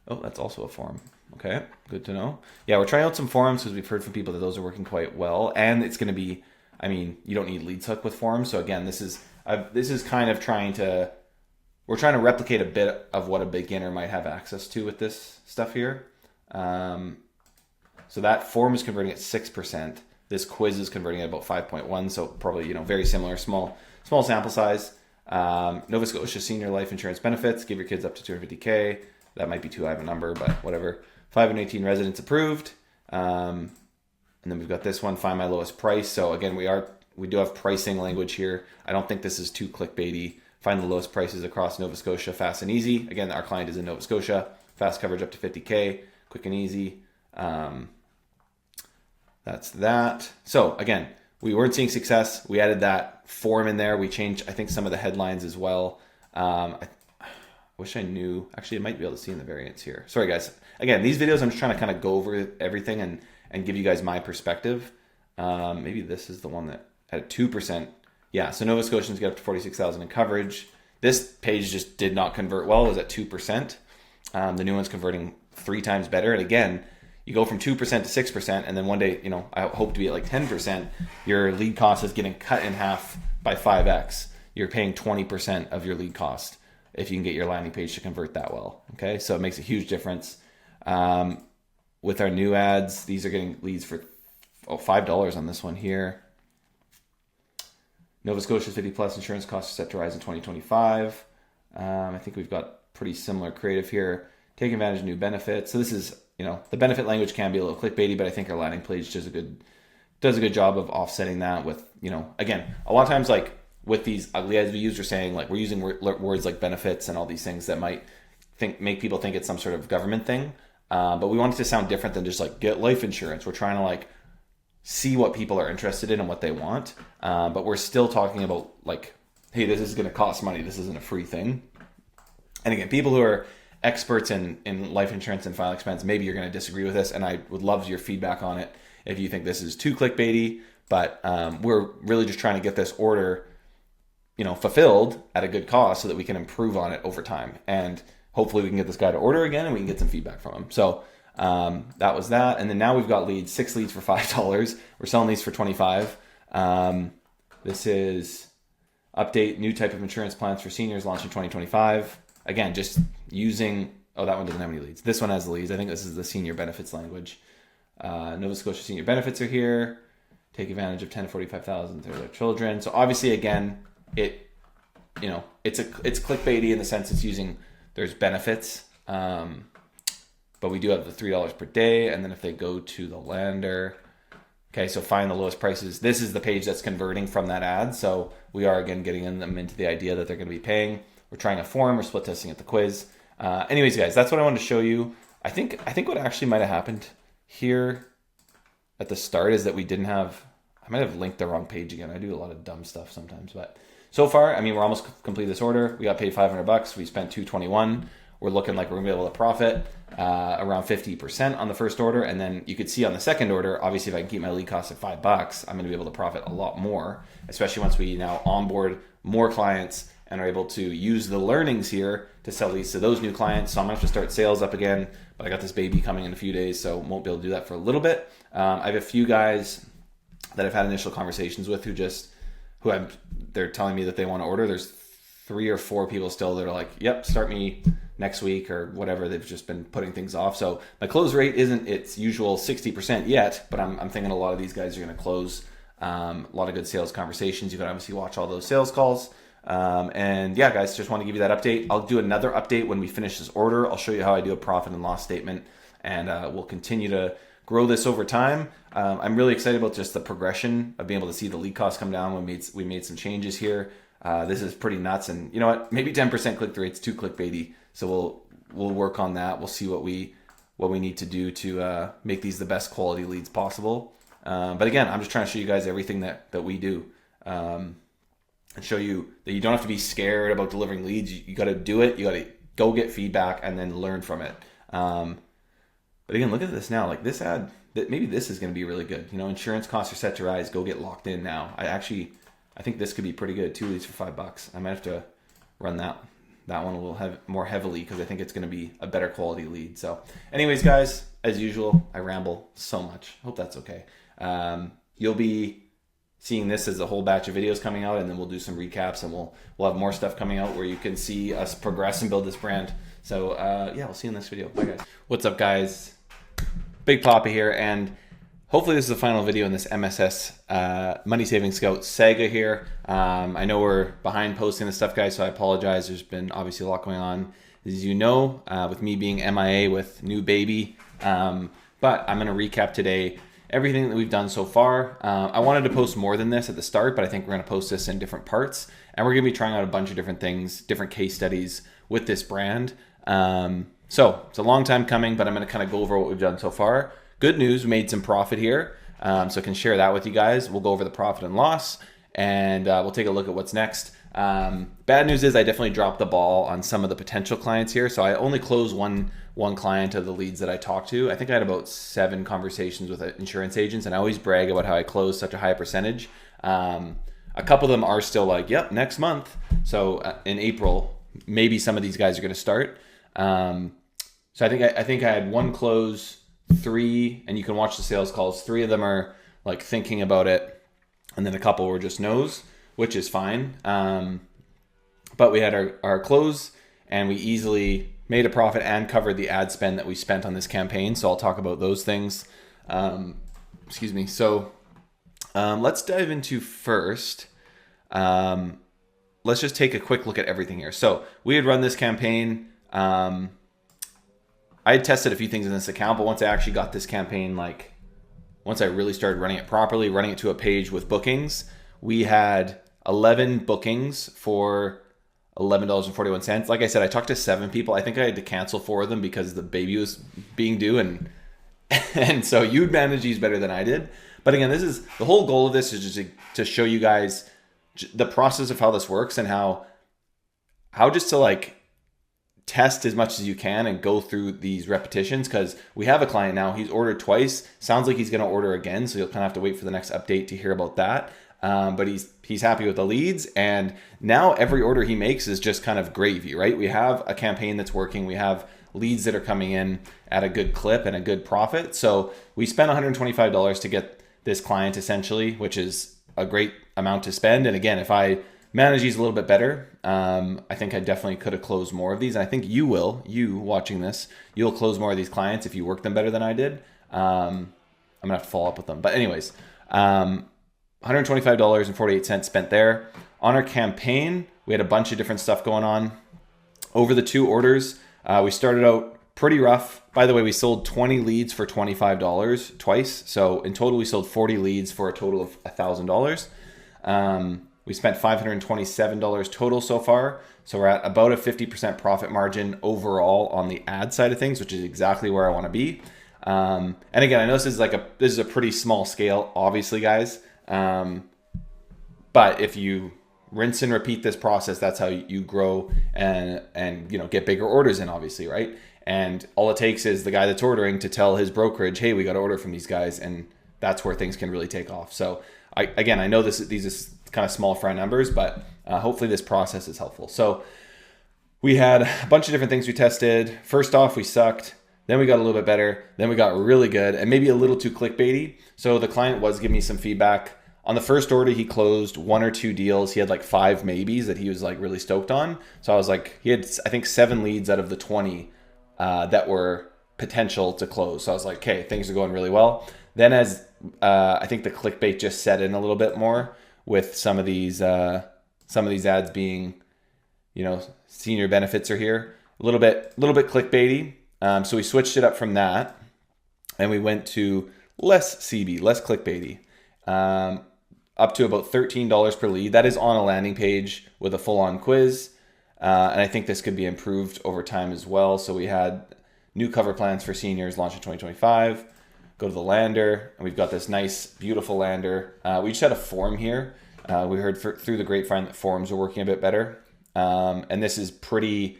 Oh, that's also a form. Okay, good to know. Yeah, we're trying out some forums because we've heard from people that those are working quite well. And it's going to be, I mean, you don't need leads hook with forms. So again, this is kind of we're trying to replicate a bit of what a beginner might have access to with this stuff here. So that form is converting at 6%. This quiz is converting at about 5.1. So probably, very similar, small sample size. Nova Scotia Senior Life Insurance Benefits, give your kids up to 250K. That might be too high of a number, but whatever. 518 residents approved. And then we've got this one, find my lowest price. So again, we do have pricing language here. I don't think this is too clickbaity. Find the lowest prices across Nova Scotia, fast and easy. Again, our client is in Nova Scotia. Fast coverage up to 50K, quick and easy. That's that. So again, we weren't seeing success. We added that form in there. We changed, I think, some of the headlines as well. I wish I knew. Actually, I might be able to see in the variants here. Sorry, guys. Again, these videos, I'm just trying to kind of go over everything and give you guys my perspective. Maybe this is the one that had 2%. Yeah, so Nova Scotians get up to 46,000 in coverage. This page just did not convert well. It was at 2%. The new one's converting 3 times better. And again, you go from 2% to 6%, and then one day, I hope to be at like 10%. Your lead cost is getting cut in half by 5x. You're paying 20% of your lead cost if you can get your landing page to convert that well. Okay, so it makes a huge difference. With our new ads, these are getting leads for $5 on this one here. Nova Scotia's 50 plus insurance costs are set to rise in 2025. I think we've got pretty similar creative here. Take advantage of new benefits. So this is, the benefit language can be a little clickbaity, but I think our landing page does a good job of offsetting that with, again, a lot of times like with these ugly ads we use, we're saying like we're using words like benefits and all these things that might make people think it's some sort of government thing. But we want it to sound different than just like get life insurance. We're trying to like see what people are interested in and what they want. But we're still talking about like, hey, this is going to cost money. This isn't a free thing. And again, people who are experts in life insurance and file expense, maybe you're going to disagree with this, and I would love your feedback on it if you think this is too clickbaity. But we're really just trying to get this order, fulfilled at a good cost so that we can improve on it over time. And hopefully we can get this guy to order again and we can get some feedback from him. So that was that. And then now we've got leads, 6 leads for $5. We're selling these for $25. This is update new type of insurance plans for seniors launched in 2025. Again, just using, that one doesn't have any leads. This one has the leads. I think this is the senior benefits language. Nova Scotia senior benefits are here. Take advantage of 10 to 45,000 to their children. So obviously, again, it's clickbaity in the sense it's using, there's benefits, but we do have the $3 per day. And then if they go to the lander, okay, so find the lowest prices. This is the page that's converting from that ad. So we are, again, getting them into the idea that they're going to be paying. We're trying a form. We're split testing at the quiz. Anyways, guys, that's what I wanted to show you. I think what actually might have happened here at the start is that we didn't have, I might have linked the wrong page again. I do a lot of dumb stuff sometimes, but so far, I mean, we're almost complete this order. We got paid $500. We spent $221. We're looking like we're gonna be able to profit around 50% on the first order. And then you could see on the second order, obviously if I can keep my lead cost at $5, I'm gonna be able to profit a lot more, especially once we now onboard more clients and are able to use the learnings here to sell these to those new clients. So I'm gonna have to start sales up again, but I got this baby coming in a few days, so won't be able to do that for a little bit. I have a few guys that I've had initial conversations with they're telling me that they want to order. There's 3 or 4 people still that are like, yep, start me next week or whatever. They've just been putting things off. So my close rate isn't its usual 60% yet, but I'm thinking a lot of these guys are going to close. A lot of good sales conversations. You can obviously watch all those sales calls. And yeah, guys, just want to give you that update. I'll do another update when we finish this order. I'll show you how I do a profit and loss statement, and we'll continue to grow this over time. I'm really excited about just the progression of being able to see the lead costs come down when we made some changes here. This is pretty nuts, and you know what? Maybe 10% click-through rate's too clickbaity, so we'll work on that. We'll see what we need to do to make these the best quality leads possible. But again, I'm just trying to show you guys everything that we do, and show you that you don't have to be scared about delivering leads. You got to do it. You got to go get feedback and then learn from it. But again, look at this now. Like this ad, maybe this is going to be really good. Insurance costs are set to rise. Go get locked in now. I think this could be pretty good. 2 leads for $5. I might have to run that one a little more heavily because I think it's going to be a better quality lead. So anyways, guys, as usual, I ramble so much. Hope that's okay. You'll be seeing this as a whole batch of videos coming out, and then we'll do some recaps, and we'll have more stuff coming out where you can see us progress and build this brand. So yeah, we'll see you in this video. Bye, guys. What's up, guys? Big Papa here, and hopefully this is the final video in this MSS Money Saving Scout saga here. I know we're behind posting this stuff, guys, so I apologize. There's been obviously a lot going on, as you know, with me being MIA with new baby. But I'm going to recap today everything that we've done so far. I wanted to post more than this at the start, but I think we're going to post this in different parts, and we're going to be trying out a bunch of different things, different case studies with this brand. So it's a long time coming, but I'm going to kind of go over what we've done so far. Good news, we made some profit here, so I can share that with you guys. We'll go over the profit and loss, and we'll take a look at what's next. Bad news is I definitely dropped the ball on some of the potential clients here. So I only closed one client of the leads that I talked to. I think I had about 7 conversations with insurance agents, and I always brag about how I close such a high percentage. A couple of them are still like, yep, next month. So in April, maybe some of these guys are going to start. So I think I had 1 close, 3, and you can watch the sales calls. 3 of them are like thinking about it, and then a couple were just no's, which is fine. But we had our close, and we easily made a profit and covered the ad spend that we spent on this campaign. So I'll talk about those things. Excuse me. So let's dive into first. Let's just take a quick look at everything here. So we had run this campaign. I had tested a few things in this account, but once I actually got this campaign, once I really started running it properly, running it to a page with bookings, we had 11 bookings for $11.41. Like I said, I talked to 7 people. I think I had to cancel 4 of them because the baby was being due, and so you'd manage these better than I did. But again, this is the whole goal of this is just to show you guys the process of how this works and how just to test as much as you can and go through these repetitions, because we have a client now. He's ordered twice. Sounds like he's going to order again, so you'll kind of have to wait for the next update to hear about that. but he's happy with the leads. And now every order he makes is just kind of gravy, right? We have a campaign that's working. We have leads that are coming in at a good clip and a good profit. So we spent $125 to get this client essentially, which is a great amount to spend. And again, if I manage these a little bit better, I think I definitely could have closed more of these. And I think you watching this, you'll close more of these clients if you work them better than I did. I'm gonna have to follow up with them. But anyways, $125.48 spent there. On our campaign, we had a bunch of different stuff going on. Over the 2 orders, we started out pretty rough. By the way, we sold 20 leads for $25 twice. So in total, we sold 40 leads for a total of $1,000. We spent $527 total so far. So we're at about a 50% profit margin overall on the ad side of things, which is exactly where I want to be. And again, I know this is a pretty small scale, obviously, guys. But if you rinse and repeat this process, that's how you grow and get bigger orders in, obviously, right? And all it takes is the guy that's ordering to tell his brokerage, hey, we got to order from these guys, and that's where things can really take off. So I know these are kind of small fry numbers, but hopefully this process is helpful. So we had a bunch of different things we tested. First off, we sucked. Then we got a little bit better. Then we got really good and maybe a little too clickbaity. So the client was giving me some feedback. On the first order, he closed 1 or 2 deals. He had like 5 maybes that he was like really stoked on. So I was like, he had, I think, 7 leads out of the 20 that were potential to close. So I was like, okay, things are going really well. Then as I think the clickbait just set in a little bit more with some of these ads being, senior benefits are here, a little bit clickbaity. So we switched it up from that and we went to less CB, less clickbaity, up to about $13 per lead. That is on a landing page with a full-on quiz. And I think this could be improved over time as well. So we had new cover plans for seniors launch in 2025. Go to the lander, and we've got this nice, beautiful lander. We just had a form here. We heard through the grapevine that forms are working a bit better. And this is pretty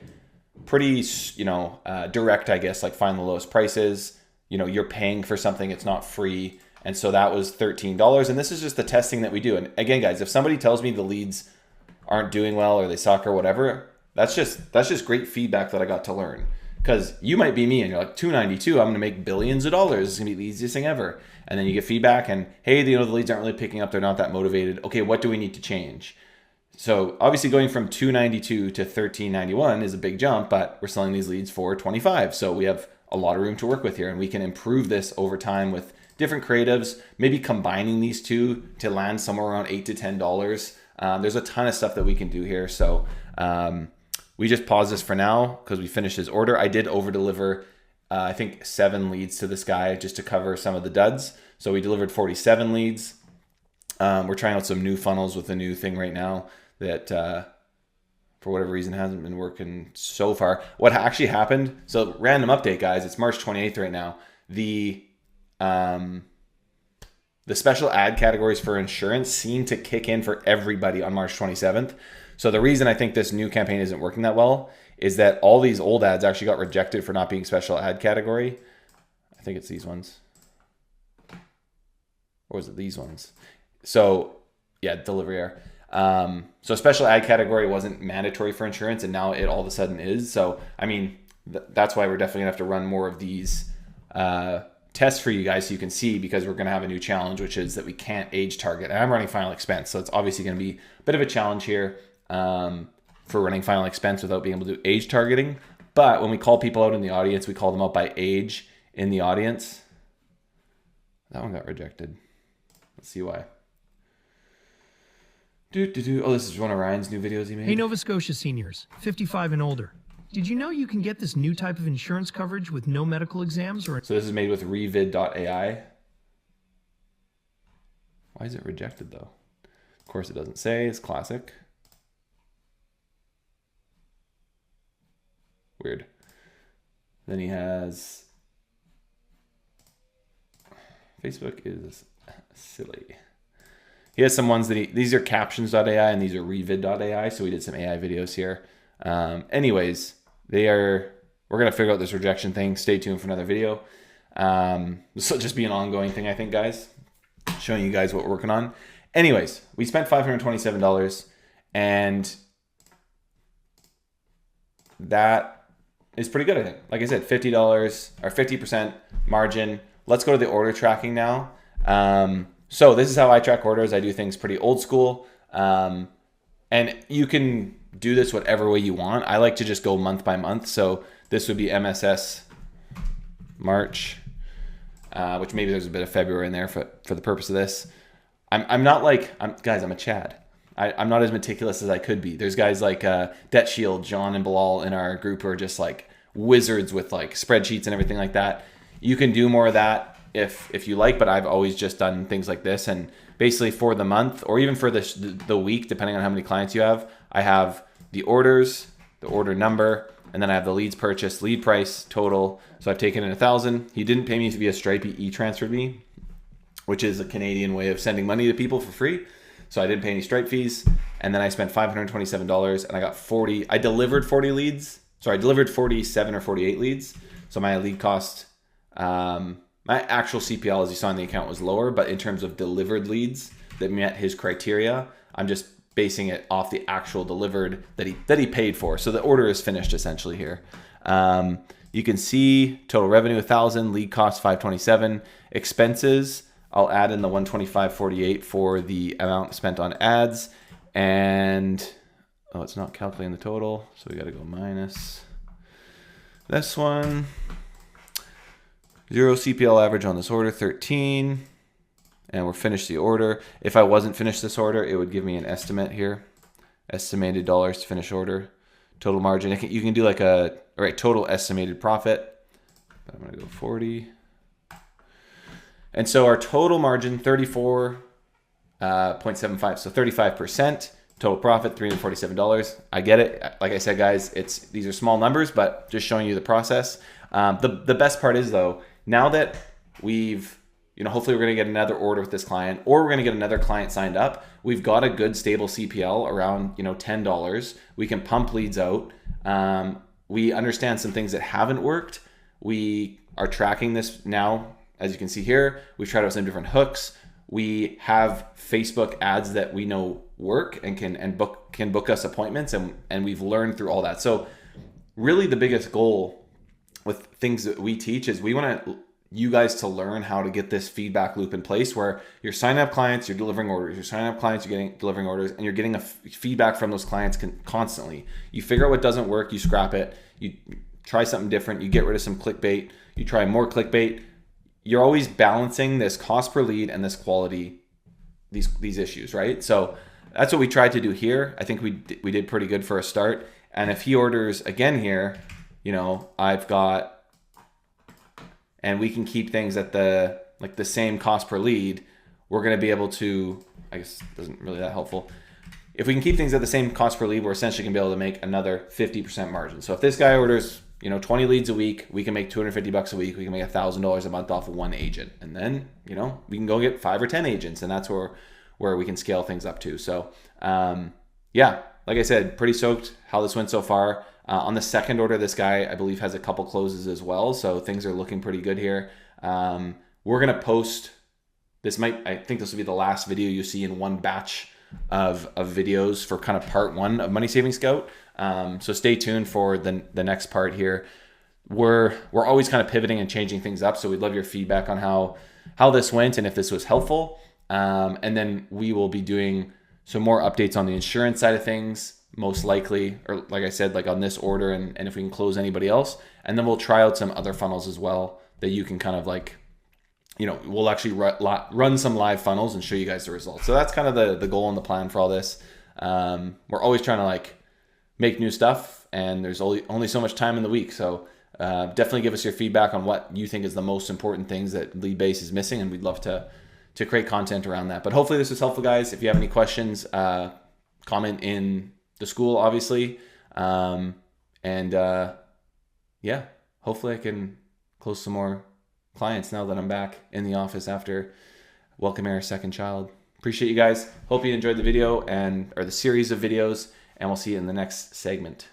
direct, I guess, like find the lowest prices. You're paying for something, it's not free. And so that was $13. And this is just the testing that we do. And again, guys, if somebody tells me the leads aren't doing well or they suck or whatever, that's just great feedback that I got to learn. Because you might be me and you're like, $292, I'm going to make billions of dollars. It's going to be the easiest thing ever. And then you get feedback and, hey, the leads aren't really picking up. They're not that motivated. Okay, what do we need to change? So obviously going from $292 to $1391 is a big jump, but we're selling these leads for $25. So we have a lot of room to work with here, and we can improve this over time with different creatives, maybe combining these two to land somewhere around $8 to $10. There's a ton of stuff that we can do here. So we just pause this for now because we finished his order. I did over deliver, I think 7 leads to this guy just to cover some of the duds. So we delivered 47 leads. We're trying out some new funnels with a new thing right now that for whatever reason hasn't been working so far. What actually happened, so random update, guys, it's March 28th right now. The special ad categories for insurance seem to kick in for everybody on March 27th. So the reason I think this new campaign isn't working that well is that all these old ads actually got rejected for not being special ad category. I think it's these ones. Or was it these ones? So yeah, delivery error. So special ad category wasn't mandatory for insurance, and now it all of a sudden is. So, I mean, that's why we're definitely gonna have to run more of these tests for you guys so you can see, because we're gonna have a new challenge, which is that we can't age target. And I'm running final expense, so it's obviously gonna be a bit of a challenge here for running final expense without being able to do age targeting. But when we call people out in the audience, we call them out by age in the audience. That one got rejected. Let's see why. Oh, this is one of Ryan's new videos he made. Hey, Nova Scotia seniors, 55 and older. Did you know you can get this new type of insurance coverage with no medical exams or... So this is made with revid.ai. Why is it rejected though? Of course it doesn't say, it's classic. Weird. Then he has... Facebook is silly. He has some ones that these are captions.ai and these are revid.ai. So we did some AI videos here. Anyways, we're going to figure out this rejection thing. Stay tuned for another video. This will just be an ongoing thing, I think, guys, showing you guys what we're working on. Anyways, we spent $527, and that is pretty good, I think. Like I said, $50 or 50% margin. Let's go to the order tracking now. So this is how I track orders. I do things pretty old school. And you can do this whatever way you want. I like to just go month by month. So this would be MSS March, which maybe there's a bit of February in there for the purpose of this. I'm not like, guys, I'm a Chad. I'm not as meticulous as I could be. There's guys like Debt Shield, John and Bilal in our group who are just like wizards with like spreadsheets and everything like that. You can do more of that if you like, but I've always just done things like this. And basically for the month or even for the week, depending on how many clients you have, I have the orders, the order number, and then I have the leads purchased, lead price, total. So I've taken in 1,000. He didn't pay me via Stripe, he e-transferred me, which is a Canadian way of sending money to people for free. So I didn't pay any Stripe fees. And then I spent $527 and I got 40. I delivered 40 leads. Sorry, I delivered 47 or 48 leads. So my lead cost, my actual CPL, as you saw in the account, was lower. But in terms of delivered leads that met his criteria, I'm just basing it off the actual delivered that he paid for. So the order is finished essentially here. You can see total revenue 1,000, lead cost 527, expenses. I'll add in the 125.48 for the amount spent on ads, and oh, it's not calculating the total, so we got to go minus this one. 0 CPL average on this order, 13, and we're finished the order. If I wasn't finished this order, it would give me an estimate here, estimated dollars to finish order, total margin. You can do like total estimated profit. But I'm gonna go 40. And so our total margin, 34.75, so 35%. Total profit, $347. I get it. Like I said, guys, these are small numbers, but just showing you the process. The best part is though, now that we've, hopefully we're gonna get another order with this client, or we're gonna get another client signed up, we've got a good stable CPL around, $10. We can pump leads out. We understand some things that haven't worked. We are tracking this now. As you can see here, we've tried out some different hooks. We have Facebook ads that we know work and can book us appointments, and we've learned through all that. So really the biggest goal with things that we teach is we want you guys to learn how to get this feedback loop in place where you're signing up clients, you're delivering orders, you're signing up clients, you're delivering orders, and you're getting feedback from those clients constantly. You figure out what doesn't work, you scrap it, you try something different, you get rid of some clickbait, you try more clickbait. You're always balancing this cost per lead and this quality, these issues, right? So that's what we tried to do here. I think we did pretty good for a start. And if he orders again here, I've got, and we can keep things at the same cost per lead, we're going to be able to, I guess it isn't really that helpful. If we can keep things at the same cost per lead, we're essentially going to be able to make another 50% margin. So if this guy orders 20 leads a week, we can make $250 a week. We can make $1,000 a month off of one agent. And then, we can go get 5 or 10 agents, and that's where we can scale things up to. So, yeah, like I said, pretty stoked how this went so far. On the second order, this guy, I believe, has a couple closes as well. So things are looking pretty good here. We're going to post, I think this will be the last video you see in one batch of videos for kind of part 1 of Money Saving Scout. So stay tuned for the next part here. We're always kind of pivoting and changing things up. So we'd love your feedback on how this went and if this was helpful. And then we will be doing some more updates on the insurance side of things, most likely, or like I said, like on this order and if we can close anybody else. And then we'll try out some other funnels as well that you can kind of we'll actually run some live funnels and show you guys the results. So that's kind of the goal and the plan for all this. We're always trying to make new stuff, and there's only so much time in the week. So definitely give us your feedback on what you think is the most important things that Leadbase is missing, and we'd love to create content around that. But hopefully this was helpful, guys. If you have any questions, comment in the Skool, obviously. Yeah, hopefully I can close some more clients now that I'm back in the office after welcoming our second child. Appreciate you guys. Hope you enjoyed the video or the series of videos, and we'll see you in the next segment.